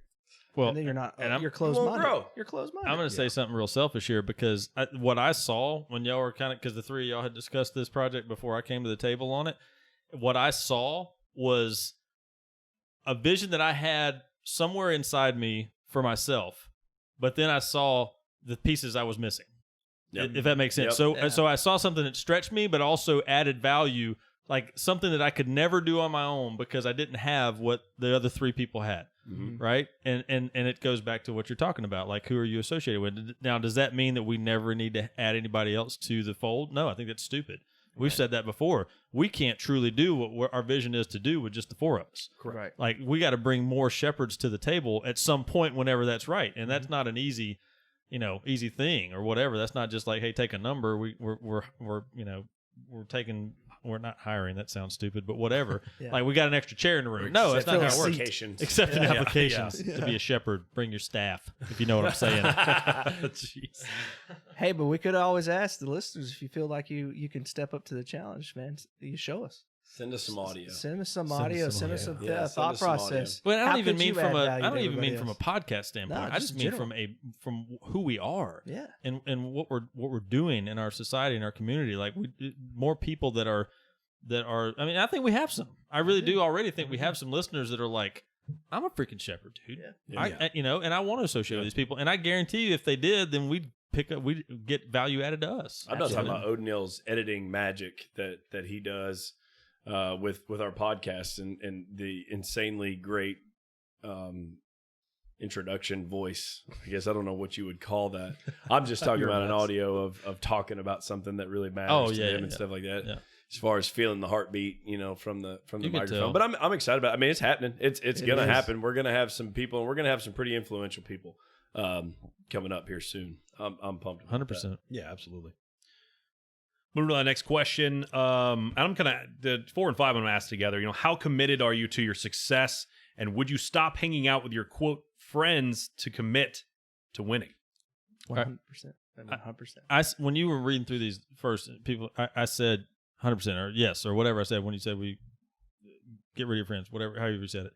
Well, And then you're not. and You're closed-minded. grow. You're closed-minded. I'm going to say something real selfish here, because what I saw when y'all were because the three of y'all had discussed this project before I came to the table on it, what I saw was a vision that I had somewhere inside me for myself, but then I saw the pieces I was missing. Yep. If that makes sense. Yep. So I saw something that stretched me, but also added value, like something that I could never do on my own because I didn't have what the other three people had. Mm-hmm. Right. And it goes back to what you're talking about. Like, who are you associated with? Now, does that mean that we never need to add anybody else to the fold? No, I think that's stupid. We've said that before. We can't truly do what our vision is to do with just the four of us. Correct. Like, we got to bring more shepherds to the table at some point whenever that's right. And that's not an easy thing or whatever. That's not just like, hey, take a number. We're not hiring. That sounds stupid, but whatever. Yeah. Like, we got an extra chair in the room. No, that's not how it works. Applications. Accepting Yeah. applications Yeah. to be a shepherd. Bring your staff, if you know what I'm saying. Jeez. Hey, but we could always ask the listeners, if you feel like you can step up to the challenge, man. You show us. Send us some audio. Send us some Send us audio. some Send us some audio. Yeah, send thought us some audio. process. But I How don't even could mean you add value I to don't even mean everybody from a else? podcast standpoint. No, I just just mean general. from who we are. Yeah. And what we're doing in our society, in our community. Like, more people that are that are, I mean, I think we have some. I really do already think we have some listeners that are like, I'm a freaking shepherd, dude. You know, and I want to associate with these people. And I guarantee you, if they did, then we'd get value added to us. I'm not talking about O'Neill's editing magic that he does with our podcast and the insanely great introduction voice. I guess I don't know what you would call that. I'm just talking about an audio of talking about something that really matters to him and stuff like that. Yeah. As far as feeling the heartbeat, you know, from the microphone. But I'm excited about it. I mean, it's happening. It's gonna happen. We're gonna have some people, and we're gonna have some pretty influential people coming up here soon. I'm pumped. 100%. Yeah, absolutely. Moving to the next question. And I'm gonna the 4 and 5 I'm gonna ask together. You know, how committed are you to your success, and would you stop hanging out with your quote friends to commit to winning? 100%. 100%. When you were reading through these first people, I said 100% or yes or whatever I said when you said we get rid of your friends, whatever, however you said it.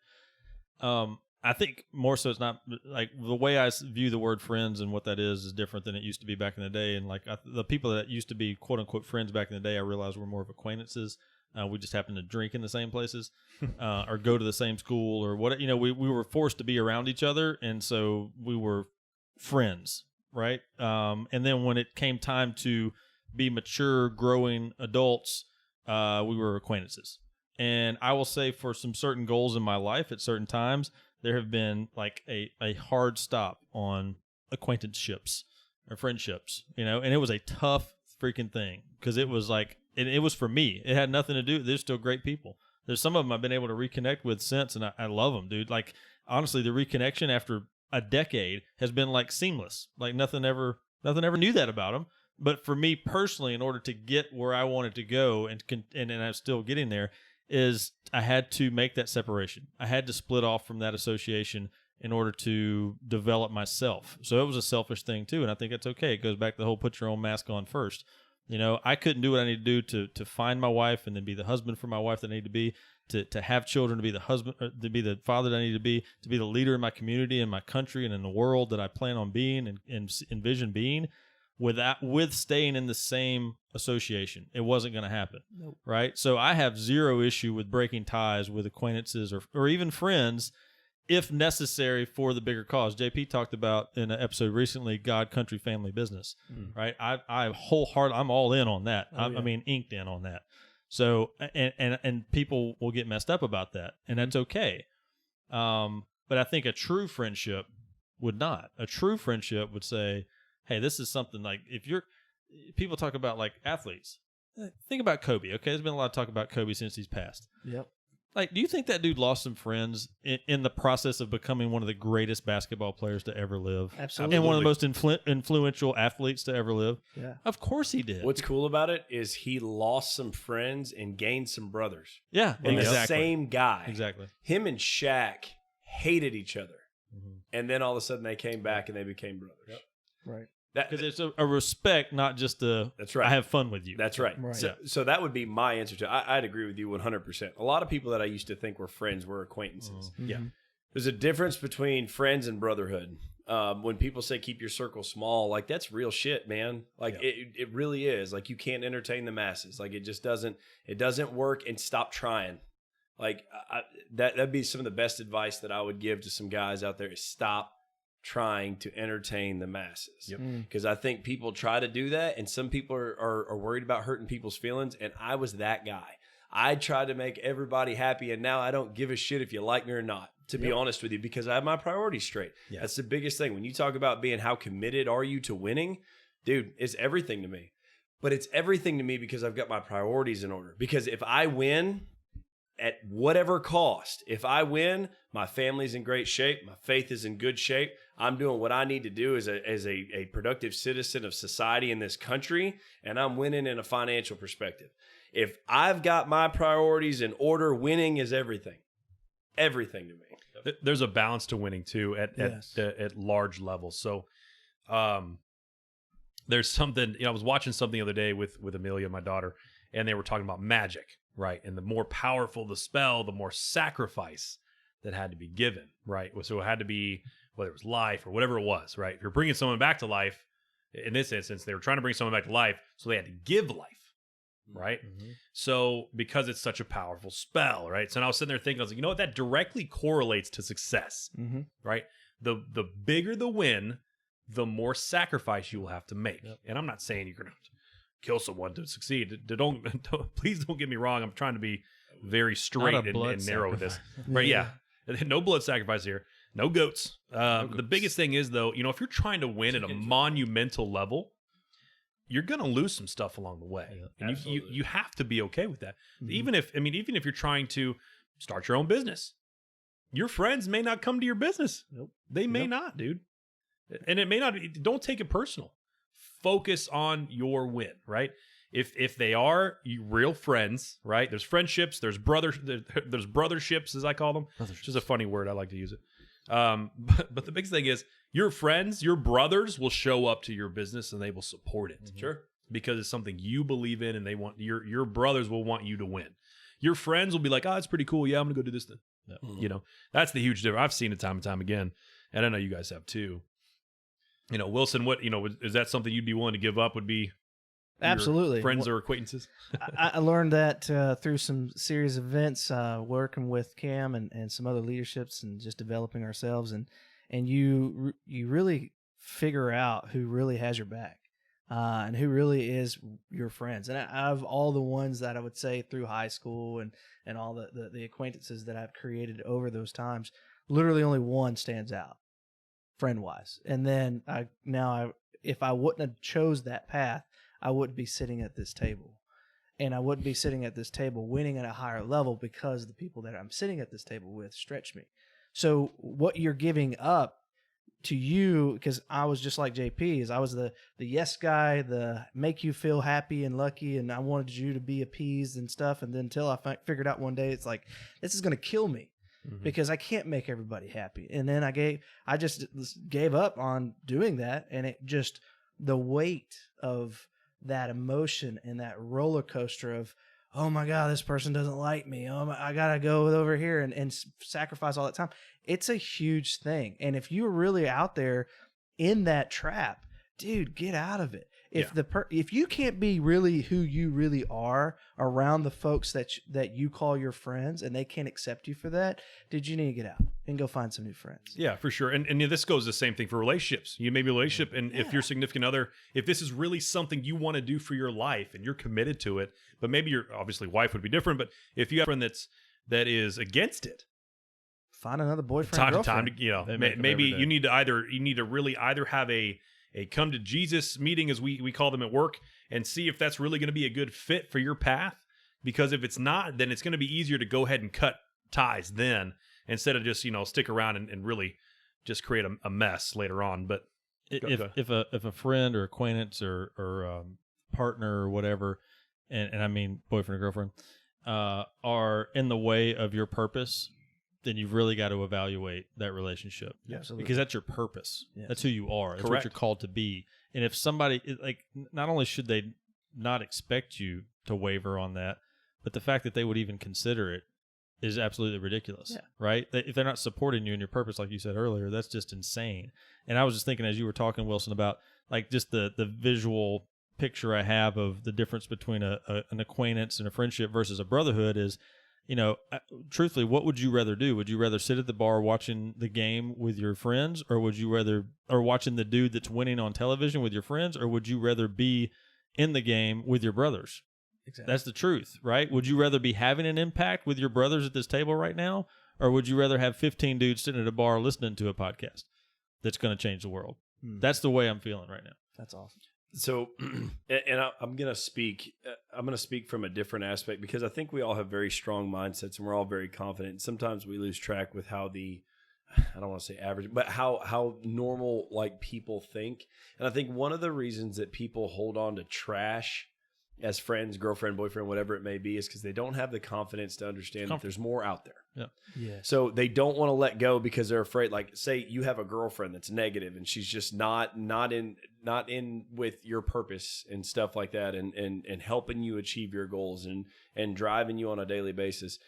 I think more so it's not like the way I view the word friends and what that is different than it used to be back in the day. And like the people that used to be quote unquote friends back in the day, I realized were more of acquaintances. We just happened to drink in the same places or go to the same school or what, you know, we were forced to be around each other. And so we were friends. Right. And then when it came time to be mature, growing adults, we were acquaintances. And I will say for some certain goals in my life at certain times, there have been like a hard stop on acquaintanceships or friendships, you know, and it was a tough freaking thing because it was like, it was for me. It had nothing to do. They're still great people. There's some of them I've been able to reconnect with since, and I love them, dude. Like, honestly, the reconnection after a decade has been like seamless. Like nothing ever knew that about them. But for me personally, in order to get where I wanted to go and I'm still getting there, is I had to make that separation. I had to split off from that association in order to develop myself. So it was a selfish thing too, and I think that's okay. It goes back to the whole put your own mask on first. You know, I couldn't do what I need to do to find my wife and then be the husband for my wife that I need to be, to have children, to be the husband, to be the father that I need to be the leader in my community, in my country, and in the world that I plan on being and envision being. With staying in the same association, it wasn't going to happen. Nope. Right? So I have zero issue with breaking ties with acquaintances or even friends if necessary for the bigger cause. JP talked about in an episode recently, God, country, family, business. Right? I'm all in on that. I mean, inked in on that. So, and people will get messed up about that, and that's okay. But I think a true friendship would not. A true friendship would say, hey, this is something like people talk about like athletes. Think about Kobe, okay? There's been a lot of talk about Kobe since he's passed. Yep. Like, do you think that dude lost some friends in the process of becoming one of the greatest basketball players to ever live? Absolutely. And one of the most influential athletes to ever live? Yeah. Of course he did. What's cool about it is he lost some friends and gained some brothers. Yeah, and exactly. the same guy. Exactly. Him and Shaq hated each other. Mm-hmm. And then all of a sudden they came back and they became brothers. Yep. Right. Because it's a respect, not just that's right. I have fun with you. That's right. So that would be my answer to it. I'd agree with you 100%. A lot of people that I used to think were friends were acquaintances. Mm-hmm. Yeah. There's a difference between friends and brotherhood. When people say keep your circle small, like that's real shit, man. Like it really is. Like you can't entertain the masses. Like it just doesn't work, and stop trying. Like that'd be some of the best advice that I would give to some guys out there is stop trying to entertain the masses. Because I think people try to do that, and some people are worried about hurting people's feelings, and I was that guy. I tried to make everybody happy, and now I don't give a shit if you like me or not, to be honest with you, because I have my priorities straight. That's the biggest thing. When you talk about being how committed are you to winning, dude, it's everything to me. But it's everything to me because I've got my priorities in order. Because if I win at whatever cost, if I win, my family's in great shape, my faith is in good shape, I'm doing what I need to do as a productive citizen of society in this country, and I'm winning in a financial perspective. If I've got my priorities in order, winning is everything. Everything to me. There's a balance to winning too at large levels. So there's something, I was watching something the other day with Amelia, my daughter, and they were talking about magic, right? And the more powerful the spell, the more sacrifice that had to be given, right? So it had to be, whether it was life or whatever it was, right? If you're bringing someone back to life, in this instance, they were trying to bring someone back to life, so they had to give life, right? So because it's such a powerful spell, right? So now I was sitting there thinking, I was like, you know what? That directly correlates to success, right? The bigger the win, the more sacrifice you will have to make. And I'm not saying you're going to kill someone to succeed. Please don't get me wrong. I'm trying to be very straight and narrow with this. Right? Yeah. No blood sacrifice here. No goats. The biggest thing is, though, you know, if you're trying to win at a monumental level, you're going to lose some stuff along the way. And you have to be okay with that. Even if you're trying to start your own business, your friends may not come to your business. They may not, dude. And it may not. Don't take it personal. Focus on your win, right? If they are real friends, right? There's friendships, there's brotherships, as I call them. Which is a funny word. I like to use it. But the biggest thing is your friends, your brothers will show up to your business and they will support it. Sure. Because it's something you believe in, and they want your brothers will want you to win. Your friends will be like, oh, it's pretty cool. Yeah, I'm gonna go do this thing. You know, that's the huge difference. I've seen it time and time again, and I know you guys have too. You know, Wilson, what, you know, is that something you'd be willing to give up? Would be absolutely friends or acquaintances? I learned that through some series of events, working with Cam and some other leaderships, and just developing ourselves, and you really figure out who really has your back, and who really is your friends. And out of all the ones that I would say through high school and all the acquaintances that I've created over those times, literally only one stands out, friend-wise. And then if I wouldn't have chose that path, I wouldn't be sitting at this table. And I wouldn't be sitting at this table winning at a higher level, because the people that I'm sitting at this table with stretch me. So what you're giving up to you, because I was just like JP, is I was the yes guy, the make you feel happy and lucky, and I wanted you to be appeased and stuff. And then until I figured out one day, it's like, this is going to kill me. Because I can't make everybody happy. And then I just gave up on doing that. And it just, the weight of that emotion and that roller coaster of, oh my God, this person doesn't like me. I got to go over here and sacrifice all that time. It's a huge thing. And if you're really out there in that trap, dude, get out of it. If you can't be really who you really are around the folks that you call your friends, and they can't accept you for that, dude, you need to get out and go find some new friends. Yeah, for sure. And this goes the same thing for relationships. You may be a relationship, and if your significant other, if this is really something you want to do for your life and you're committed to it, but maybe your obviously wife would be different, but if you have a friend that is against it, find another boyfriend. Time to, you know, maybe you need to really either have a come to Jesus meeting, as we call them at work, and see if that's really going to be a good fit for your path. Because if it's not, then it's going to be easier to go ahead and cut ties then, instead of just, you know, stick around and really just create a mess later on. But if a friend or acquaintance or partner or whatever, and I mean boyfriend or girlfriend, are in the way of your purpose, then you've really got to evaluate that relationship. Yeah, absolutely. Because that's your purpose. Yeah. That's who you are. That's Correct. what you're called to be. And if somebody, like, not only should they not expect you to waver on that, but the fact that they would even consider it is absolutely ridiculous, right? If they're not supporting you in your purpose, like you said earlier, that's just insane. And I was just thinking, as you were talking, Wilson, about like just the visual picture I have of the difference between an acquaintance and a friendship versus a brotherhood is, you know, truthfully, what would you rather do? Would you rather sit at the bar watching the game with your friends, or would you rather, or watching the dude that's winning on television with your friends, or would you rather be in the game with your brothers? Exactly. That's the truth, right? Would you rather be having an impact with your brothers at this table right now, or would you rather have 15 dudes sitting at a bar listening to a podcast that's going to change the world? That's the way I'm feeling right now. That's awesome. So, and I'm going to speak from a different aspect, because I think we all have very strong mindsets and we're all very confident. Sometimes we lose track with how I don't want to say average, but how normal like people think. And I think one of the reasons that people hold on to trash as friends, girlfriend, boyfriend, whatever it may be, is because they don't have the confidence to understand that there's more out there. Yeah. So they don't want to let go because they're afraid. Like, say you have a girlfriend that's negative and she's just not in with your purpose and stuff like that, and helping you achieve your goals and driving you on a daily basis.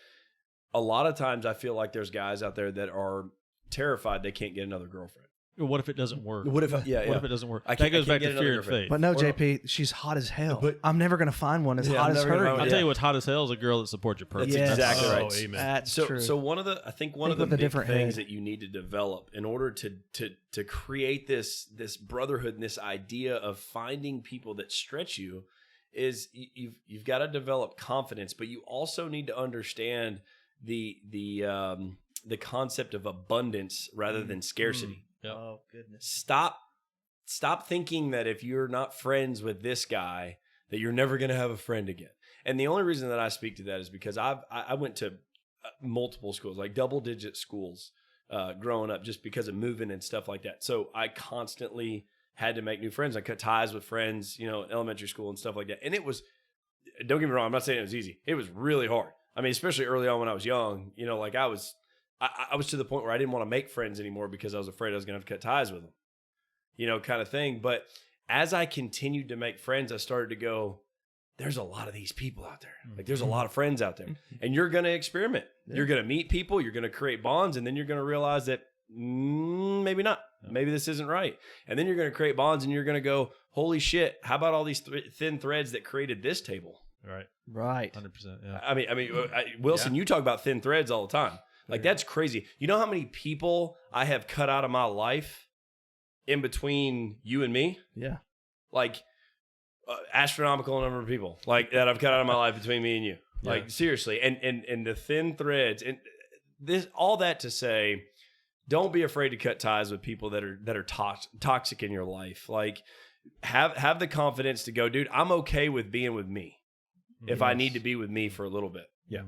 A lot of times I feel like there's guys out there that are terrified they can't get another girlfriend. What if it doesn't work? What if What if it doesn't work? I That can't- I goes can't back get to another fear and girlfriend. faith. But no, Or- JP, she's hot as hell. But- I'm never gonna find one as Yeah, hot I'm as never gonna her. find I'll one. tell you what's hot as hell is a girl that supports your purpose. That's Yes. exactly right. Oh, amen. That's So, true. so one of the Think big with a different things head. that you need to develop in order to create this brotherhood and this idea of finding people that stretch you is you've got to develop confidence, but you also need to understand the concept of abundance rather than scarcity. Yep. Oh goodness. Stop thinking that if you're not friends with this guy that you're never going to have a friend again. And the only reason that I speak to that is because I went to multiple schools, like double-digit schools, growing up, just because of moving and stuff like that. So I constantly had to make new friends. I cut ties with friends, elementary school and stuff like that. And it was, don't get me wrong, I'm not saying it was easy. It was really hard. I mean, especially early on when I was young, like I was to the point where I didn't want to make friends anymore because I was afraid I was going to have to cut ties with them, kind of thing. But as I continued to make friends, I started to go, there's a lot of these people out there. Like there's a lot of friends out there, and you're going to experiment. Yeah. You're going to meet people, you're going to create bonds, and then you're going to realize that maybe not. Maybe this isn't right. And then you're going to create bonds and you're going to go, holy shit, how about all these thin threads that created this table? Right. Right. 100%. Yeah. I mean, Wilson, you talk about thin threads all the time. Like that's crazy. You know how many people I have cut out of my life in between you and me? Yeah. Like astronomical number of people like that I've cut out of my life between me and you. Like seriously. And the thin threads and this, all that to say, don't be afraid to cut ties with people that are toxic in your life. Like have the confidence to go, dude, I'm okay with being with me if I need to be with me for a little bit. Yeah.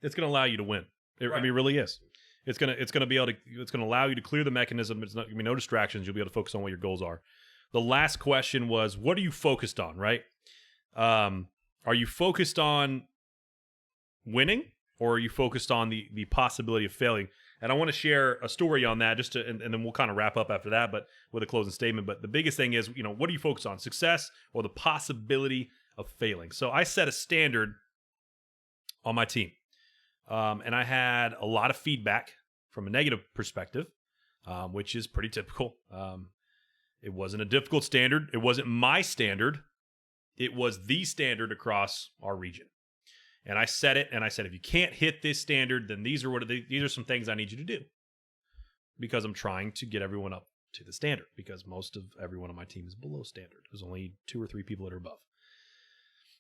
It's going to allow you to win. I mean, it really is. It's going to allow you to clear the mechanism. It's not going to be no distractions. You'll be able to focus on what your goals are. The last question was, what are you focused on, right? Are you focused on winning, or are you focused on the possibility of failing? And I want to share a story on that and then we'll kind of wrap up after that, but with a closing statement. But the biggest thing is, what are you focused on? Success or the possibility of failing? So I set a standard on my team. And I had a lot of feedback from a negative perspective, which is pretty typical. It wasn't a difficult standard. It wasn't my standard. It was the standard across our region. And I set it, and I said, if you can't hit this standard, then these are some things I need you to do. Because I'm trying to get everyone up to the standard, because most of everyone on my team is below standard. There's only 2 or 3 people that are above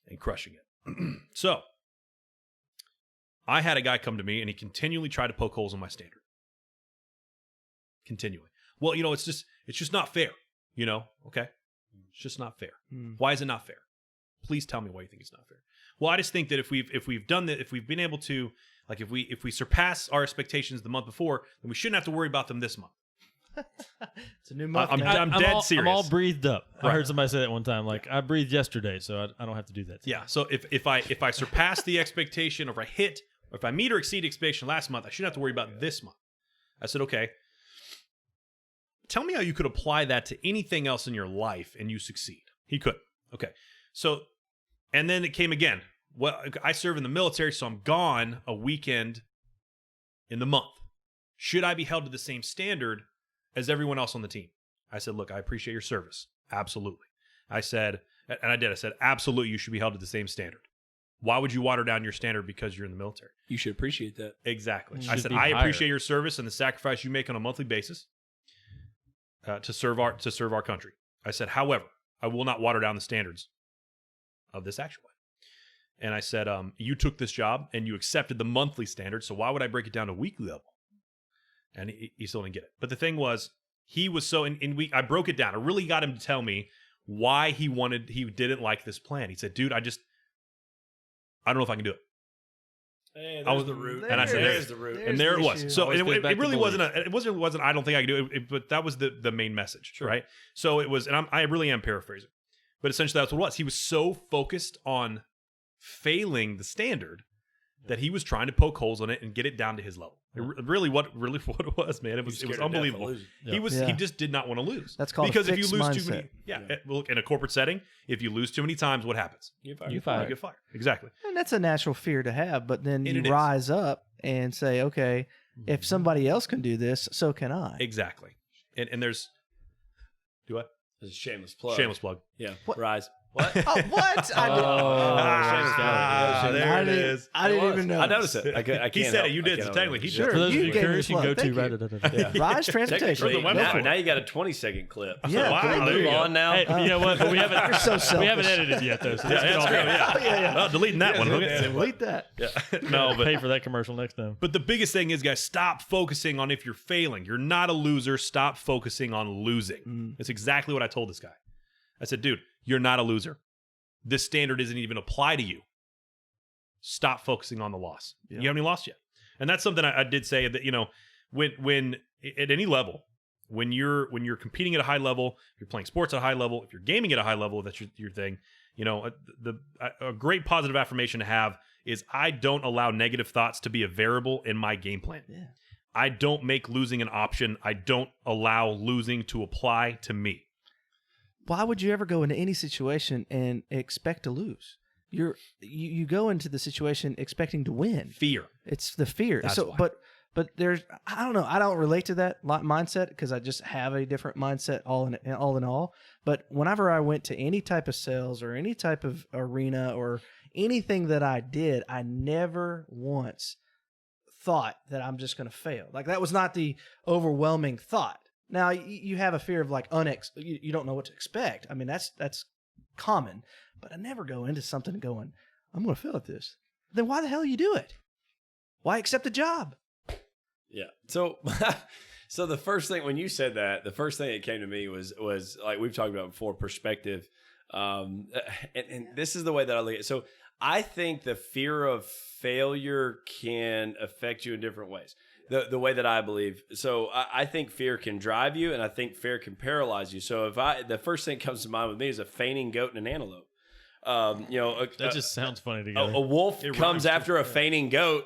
and crushing it. So I had a guy come to me, and he continually tried to poke holes in my standard. Continually. Well, it's just not fair. Okay. It's just not fair. Why is it not fair? Please tell me why you think it's not fair. Well, I just think that if we've done that, if we've been able to, like if we surpass our expectations the month before, then we shouldn't have to worry about them this month. It's a new month. I'm now. dead serious. I'm all breathed up. I Right. heard somebody say that one time. Like I breathed yesterday, so I don't have to do that. Yeah. So if I surpass the expectation, or if I meet or exceed expectation last month, I shouldn't have to worry about this month. I said, okay. Tell me how you could apply that to anything else in your life and you succeed. He couldn't. Okay. So, and then it came again. Well, I serve in the military, so I'm gone a weekend in the month. Should I be held to the same standard as everyone else on the team? I said, look, I appreciate your service. Absolutely. I said, absolutely, you should be held to the same standard. Why would you water down your standard because you're in the military? You should appreciate that. Exactly. You I should said, be I higher. appreciate your service and the sacrifice you make on a monthly basis to serve our country. I said, however, I will not water down the standards of this actual way. And I said, you took this job and you accepted the monthly standard, so why would I break it down to weekly level? And he still didn't get it. But the thing was, he was so I broke it down. I really got him to tell me why he didn't like this plan. He said, dude, I don't know if I can do it. Hey, I was the root. And I said, there's the root. And there it was. So Always it goes back to really belief. wasn't I don't think I can do it, but that was the main message, right? So it was, and I really am paraphrasing, but essentially that's what it was. He was so focused on failing the standard that he was trying to poke holes on it and get it down to his level. Really what it was, man. It was unbelievable. He just did not want to lose. That's called because a if you fixed lose too mindset. many, look, in a corporate setting, if you lose too many times, what happens? You You You fired. get fired. Exactly. And that's a natural fear to have, but then And you it is. rise up and say, okay, if somebody else can do this, so can I. Exactly. And there's do I It's a shameless plug. shameless plug. Yeah. What? Rise. What? Oh, what? There it is. I didn't even know. I noticed it. I can't He said help. it. You I did. can't So help technically, it. he Sure. For those You of you gave me curious, the you can go plug. to Thank you. right. Rise Transportation. From the website. Now you got a 20-second clip. Yeah. Wow, Can we there you move go. on now? Hey, you know what? But we haven't You're so selfish. we haven't edited yet though. So Yeah, let's get that's on true. that. Yeah. Well, deleting that one. Okay. Delete that. Yeah. No, but Pay for that commercial next time. But the biggest thing is, guys, stop focusing on if you're failing. You're not a loser. Stop focusing on losing. That's exactly what I told this guy. I said, dude, you're not a loser. This standard doesn't even apply to you. Stop focusing on the loss. Yeah. You haven't even lost yet. And that's something I did say that, when at any level, when you're competing at a high level, if you're playing sports at a high level, if you're gaming at a high level, if that's your thing, a great positive affirmation to have is I don't allow negative thoughts to be a variable in my game plan. Yeah. I don't make losing an option. I don't allow losing to apply to me. Why would you ever go into any situation and expect to lose? You go into the situation expecting to win. Fear. It's the fear. That's so, why. but there's, I don't know. I don't relate to that mindset because I just have a different mindset all in all. But whenever I went to any type of sales or any type of arena or anything that I did, I never once thought that I'm just going to fail. Like that was not the overwhelming thought. Now you have a fear of like you don't know what to expect. I mean that's common, but I never go into something going, I'm going to fail at this. Then why the hell you do it? Why accept the job? Yeah. So, so the first thing when you said that, the first thing that came to me was like we've talked about before, perspective. And this is the way that I look at it. So I think the fear of failure can affect you in different ways. The way that I believe. So I think fear can drive you, and I think fear can paralyze you. So the first thing that comes to mind with me is a fainting goat and an antelope. That just sounds funny together. A wolf It comes rhymes. after a fainting goat.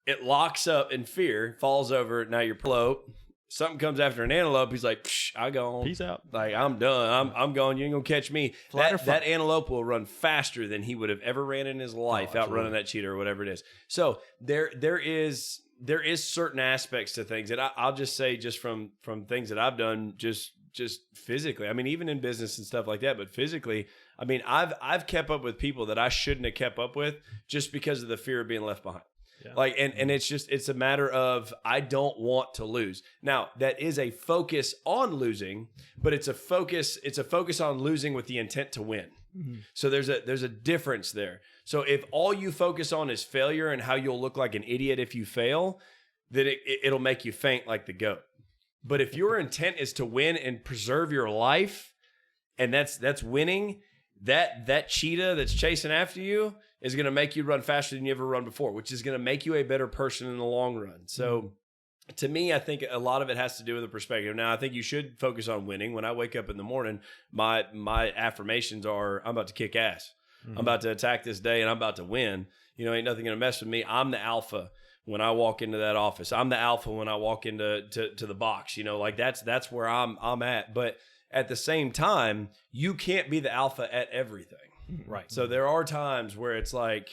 It locks up in fear, falls over. Now you're afloat. Something comes after an antelope. He's like, Psh, I gone. Peace out. Like I'm done. I'm gone. You ain't gonna catch me. Flight or fight. That antelope will run faster than he would have ever ran in his life, outrunning that cheetah or whatever it is. So there is certain aspects to things that I'll just say just from things that I've done just physically. I mean, even in business and stuff like that, but physically, I mean, I've kept up with people that I shouldn't have kept up with just because of the fear of being left behind. Yeah. Like, and it's a matter of, I don't want to lose. Now that is a focus on losing, but it's a focus on losing with the intent to win. Mm-hmm. So there's a difference there. So if all you focus on is failure and how you'll look like an idiot if you fail, then it'll make you faint like the goat. But if your intent is to win and preserve your life, and that's winning, that cheetah that's chasing after you is going to make you run faster than you ever run before, which is going to make you a better person in the long run. So to me, I think a lot of it has to do with the perspective. Now, I think you should focus on winning. When I wake up in the morning, my affirmations are, I'm about to kick ass. Mm-hmm. I'm about to attack this day and I'm about to win. Ain't nothing going to mess with me. I'm the alpha when I walk into that office. I'm the alpha when I walk into to the box. Like that's where I'm at. But at the same time, you can't be the alpha at everything. Right. So there are times where it's like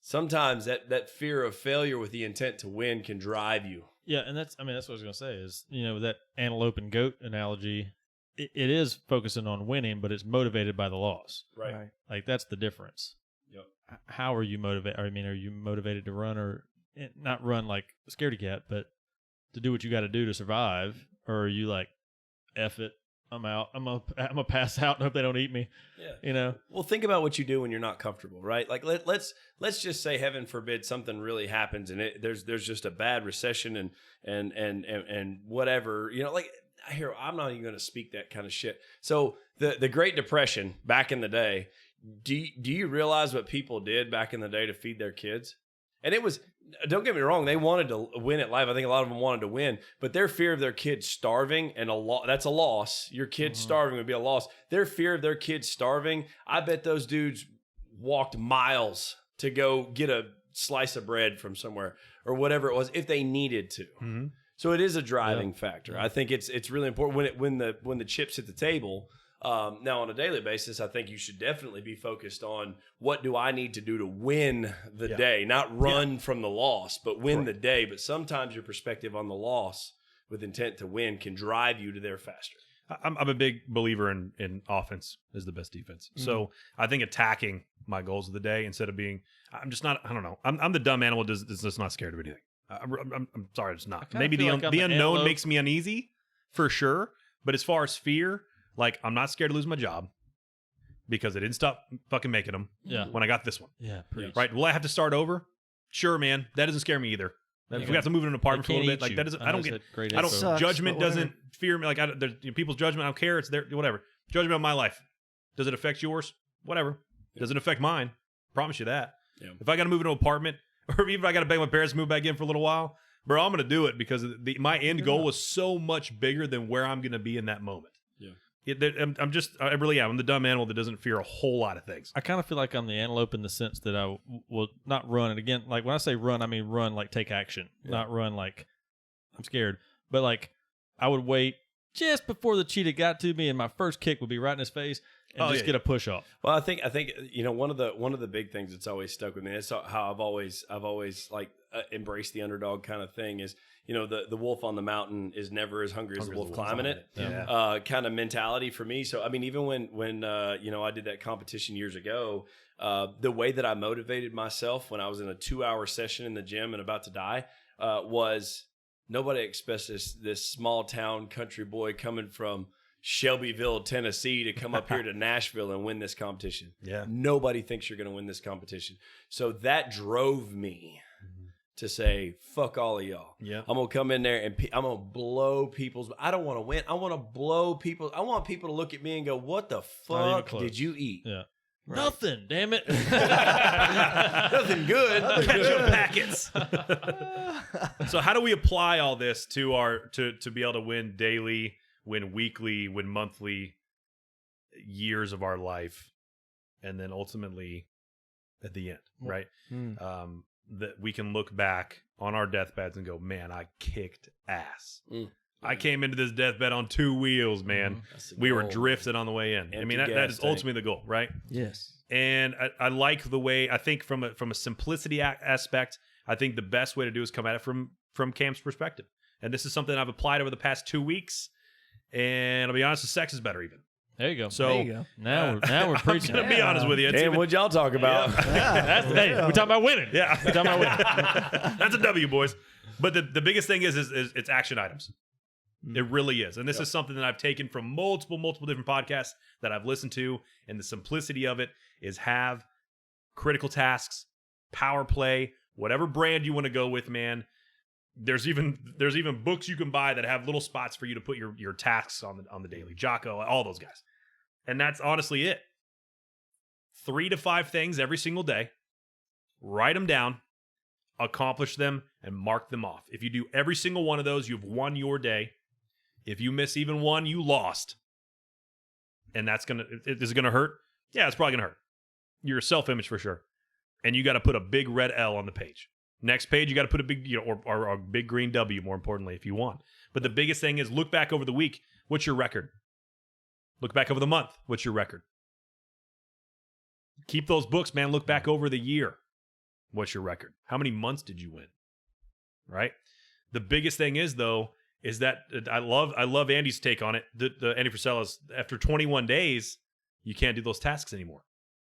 sometimes that fear of failure with the intent to win can drive you. Yeah, and that's what I was going to say is, that antelope and goat analogy, it is focusing on winning, but it's motivated by the loss. Right. Like that's the difference. Yep. How are you motivated? Are you motivated to run or not run like a scaredy cat, but to do what you got to do to survive? Or are you like, F it, I'm out. I'm gonna pass out and hope they don't eat me. Yeah. Well, think about what you do when you're not comfortable, right? Like let's just say, heaven forbid, something really happens and there's just a bad recession and whatever. I'm not even going to speak that kind of shit. So the Great Depression back in the day, do you realize what people did back in the day to feed their kids? And it was, don't get me wrong, they wanted to win at life. I think a lot of them wanted to win, but their fear of their kids starving and that's a loss. Your kids starving would be a loss. Their fear of their kids starving, I bet those dudes walked miles to go get a slice of bread from somewhere or whatever it was if they needed to. Mm-hmm. So it is a driving factor. I think it's really important when the chips hit the table. Now, on a daily basis, I think you should definitely be focused on what do I need to do to win the day, not run from the loss, but win the day. But sometimes your perspective on the loss with intent to win can drive you to there faster. I'm a big believer in offense is the best defense. So I think attacking my goals of the day instead of being, I'm just not, I don't know. I'm the dumb animal that's just not scared of anything. I'm sorry, it's not. Maybe the unknown antelope. makes me uneasy for sure. But as far as fear, like I'm not scared to lose my job because I didn't stop fucking making them when I got this one. Yeah, preach. Right. Will I have to start over? Sure, man. That doesn't scare me either. If we have to move in an apartment for a little bit, like that doesn't. I don't get. I don't. Sucks, Judgment but doesn't fear me. Like there's people's judgment. I don't care. It's their whatever. Judgment on my life. Does it affect yours? Whatever. Does it affect mine? Promise you that. Yeah. If I got to move into an apartment, or even if I got to beg my parents to move back in for a little while, bro, I'm gonna do it because my end goal was so much bigger than where I'm gonna be in that moment. Yeah. I really am. I'm the dumb animal that doesn't fear a whole lot of things. I kind of feel like I'm the antelope in the sense that I will not run. And again, like when I say run, I mean run like take action, not run like I'm scared. But like I would wait just before the cheetah got to me, and my first kick would be right in his face, and get a push off. Well, I think one of the big things that's always stuck with me. That's how I've always like embraced the underdog kind of thing is. The wolf on the mountain is never as hungry as the wolf climbing it. Yeah. Kind of mentality for me. So, I mean, even when I did that competition years ago, the way that I motivated myself when I was in a 2-hour session in the gym and about to die was nobody expects this small town country boy coming from Shelbyville, Tennessee to come up here to Nashville and win this competition. Yeah. Nobody thinks you're going to win this competition. So that drove me to say, fuck all of y'all. Yeah. I'm going to come in there and I'm going to blow people's... I don't want to win. I want to blow people. I want people to look at me and go, what the fuck did you eat? Yeah. Right. Nothing, damn it. Nothing good. Ketchup packets. So how do we apply all this to to be able to win daily, win weekly, win monthly years of our life, and then ultimately at the end, right? That we can look back on our deathbeds and go, man, I kicked ass. I came into this deathbed on 2 wheels, man. We were drifting on the way in. I mean, that is ultimately the goal, right? Yes. And I like the way, I think from a simplicity aspect, I think the best way to do is come at it from Cam's perspective. And this is something I've applied over the past 2 weeks. And I'll be honest, the sex is better even. There you go. So there you go. Now we're preaching. I'm gonna be honest with you. Damn, what'd y'all talk about? Hey, we're talking about winning. Yeah, we're talking about winning. That's a W, boys. But the biggest thing is it's action items. It really is, and this is something that I've taken from multiple different podcasts that I've listened to, and the simplicity of it is have critical tasks, power play, whatever brand you want to go with, man. There's even books you can buy that have little spots for you to put your tasks on the daily. Jocko, all those guys. And that's honestly it. 3 to 5 things every single day. Write them down, accomplish them, and mark them off. If you do every single one of those, you've won your day. If you miss even one, you lost. And is it gonna hurt? Yeah, it's probably gonna hurt. Your self-image for sure. And you got to put a big red L on the page. Next page, you got to put a big, or a big green W, more importantly, if you want. But the biggest thing is look back over the week. What's your record? Look back over the month. What's your record? Keep those books, man. Look back over the year. What's your record? How many months did you win? Right? The biggest thing is, though, is that I love Andy's take on it. The Andy Frisella's, after 21 days, you can't do those tasks anymore.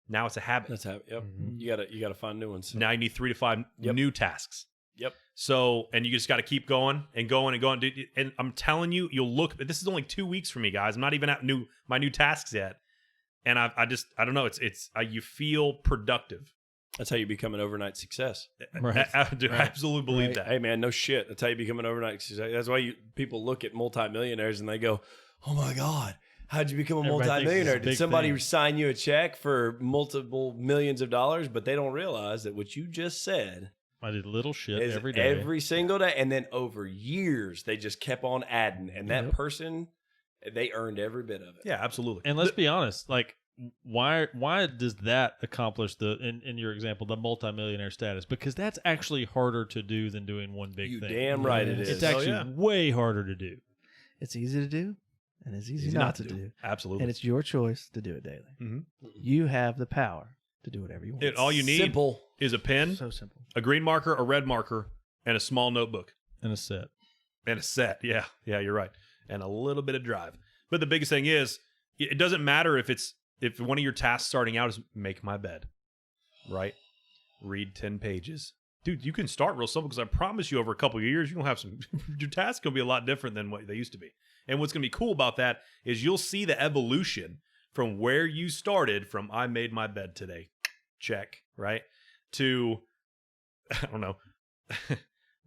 Now it's a habit. That's a habit. Yep. Mm-hmm. You gotta find new ones. Now you need 3 to 5 new tasks. Yep. So, and you just got to keep going and going and going. And I'm telling you, you'll look. This is only 2 weeks for me, guys. I'm not even at my new tasks yet. And I don't know. You feel productive. That's how you become an overnight success. Right. I absolutely believe that. Hey, man, no shit. That's how you become an overnight success. That's why people look at multimillionaires and they go, "Oh my God, how'd you become a multimillionaire? Did somebody sign you a check for multiple millions of dollars?" But they don't realize that what you just said. I did little shit every day. Every single day. And then over years, they just kept on adding. And that person, they earned every bit of it. Yeah, absolutely. And let's be honest, like, why does that accomplish in your example, the multimillionaire status? Because that's actually harder to do than doing one big thing. Damn right it is. It's actually way harder to do. It's easy to do, and it's easy not to do. Absolutely. And it's your choice to do it daily. Mm-hmm. You have the power to do whatever you want. All you need is a pen, so simple, a green marker, a red marker, and a small notebook. And a set. And a set. Yeah, you're right. And a little bit of drive. But the biggest thing is, it doesn't matter if one of your tasks starting out is make my bed, right? Read 10 pages. Dude, you can start real simple because I promise you over a couple of years, you're going to have your tasks going to be a lot different than what they used to be. And what's going to be cool about that is you'll see the evolution from where you started from I made my bed today, check, right? To, I don't know,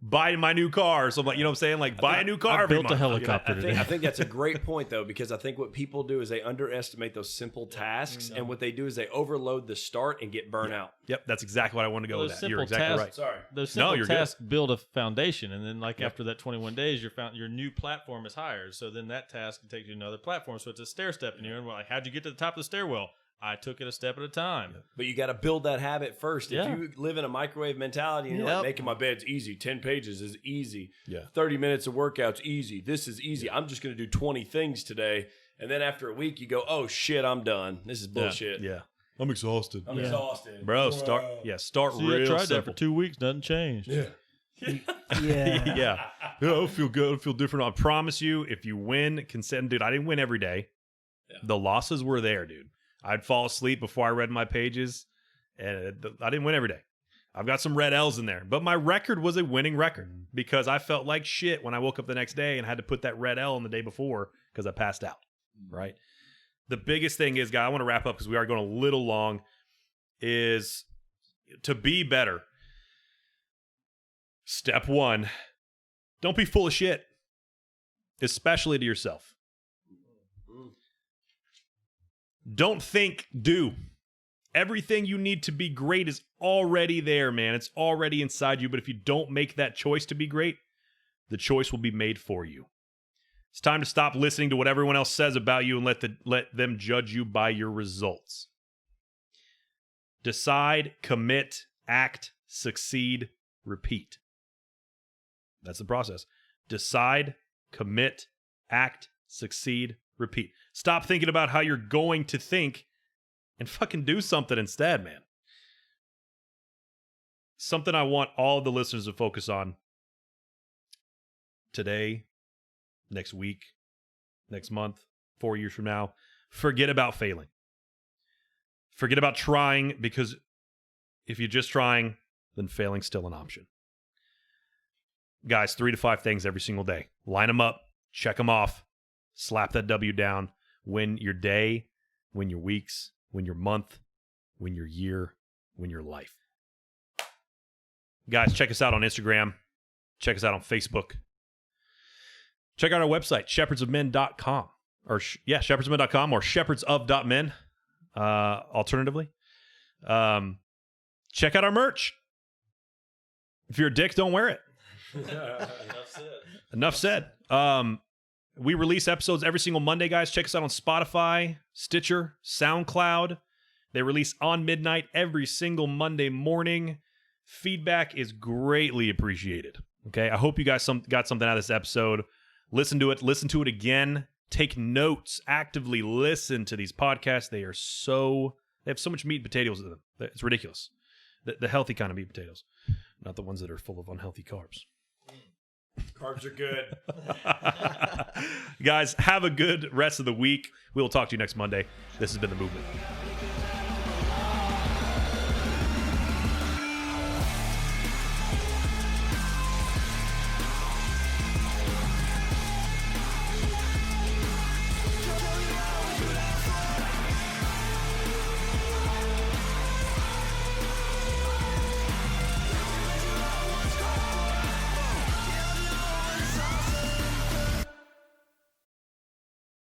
buy my new car. So I'm like, you know what I'm saying? Like, buy a new car. I every built a month. helicopter today. I think that's a great point, though, because I think what people do is they underestimate those simple tasks, and what they do is they overload the start and get burnt out. Yep, that's exactly what I want to go with that. You're exactly right. Sorry. Those simple you're tasks build a foundation, and then after that 21 days, your new platform is higher. So then that task can take you to another platform. So it's a stair step, and you're like, how'd you get to the top of the stairwell? I took it a step at a time. But you got to build that habit first. Yeah. If you live in a microwave mentality and you're like, making my bed's easy, 10 pages is easy, 30 minutes of workouts easy, this is easy, I'm just going to do 20 things today. And then after a week, you go, oh, shit, I'm done. This is bullshit. Yeah. I'm exhausted. I'm exhausted. Bro, start See, real I tried simple. that for 2 weeks. Nothing changed. Yeah. Yeah, I'll feel good. I'll feel different. I promise you, if you win, consent, dude, I didn't win every day. Yeah. The losses were there, dude. I'd fall asleep before I read my pages, and I didn't win every day. I've got some red L's in there, but my record was a winning record because I felt like shit when I woke up the next day and had to put that red L in the day before because I passed out, right? The biggest thing is, guys, I want to wrap up because we are going a little long, is to be better. Step 1, don't be full of shit, especially to yourself. Don't think, do. Everything you need to be great is already there, man. It's already inside you. But if you don't make that choice to be great, the choice will be made for you. It's time to stop listening to what everyone else says about you and let them judge you by your results. Decide, commit, act, succeed, repeat. That's the process. Decide, commit, act, succeed, repeat. Stop thinking about how you're going to think and fucking do something instead, man. Something I want all of the listeners to focus on today, next week, next month, 4 years from now. Forget about failing. Forget about trying, because if you're just trying, then failing's still an option. Guys, 3 to 5 things every single day. Line them up, check them off, slap that W down. Win your day, win your weeks, win your month, win your year, win your life. Guys, check us out on Instagram. Check us out on Facebook. Check out our website, shepherdsofmen.com. Or, shepherdsofmen.com or shepherdsof.men, alternatively. Check out our merch. If you're a dick, don't wear it. Enough said. We release episodes every single Monday, guys. Check us out on Spotify, Stitcher, SoundCloud. They release on midnight every single Monday morning. Feedback is greatly appreciated. Okay, I hope you guys got something out of this episode. Listen to it again. Take notes. Actively listen to these podcasts. They have so much meat and potatoes in them. It's ridiculous. The healthy kind of meat and potatoes, not the ones that are full of unhealthy carbs. Carbs are good. Guys, have a good rest of the week. We will talk to you next Monday. This has been The Movement.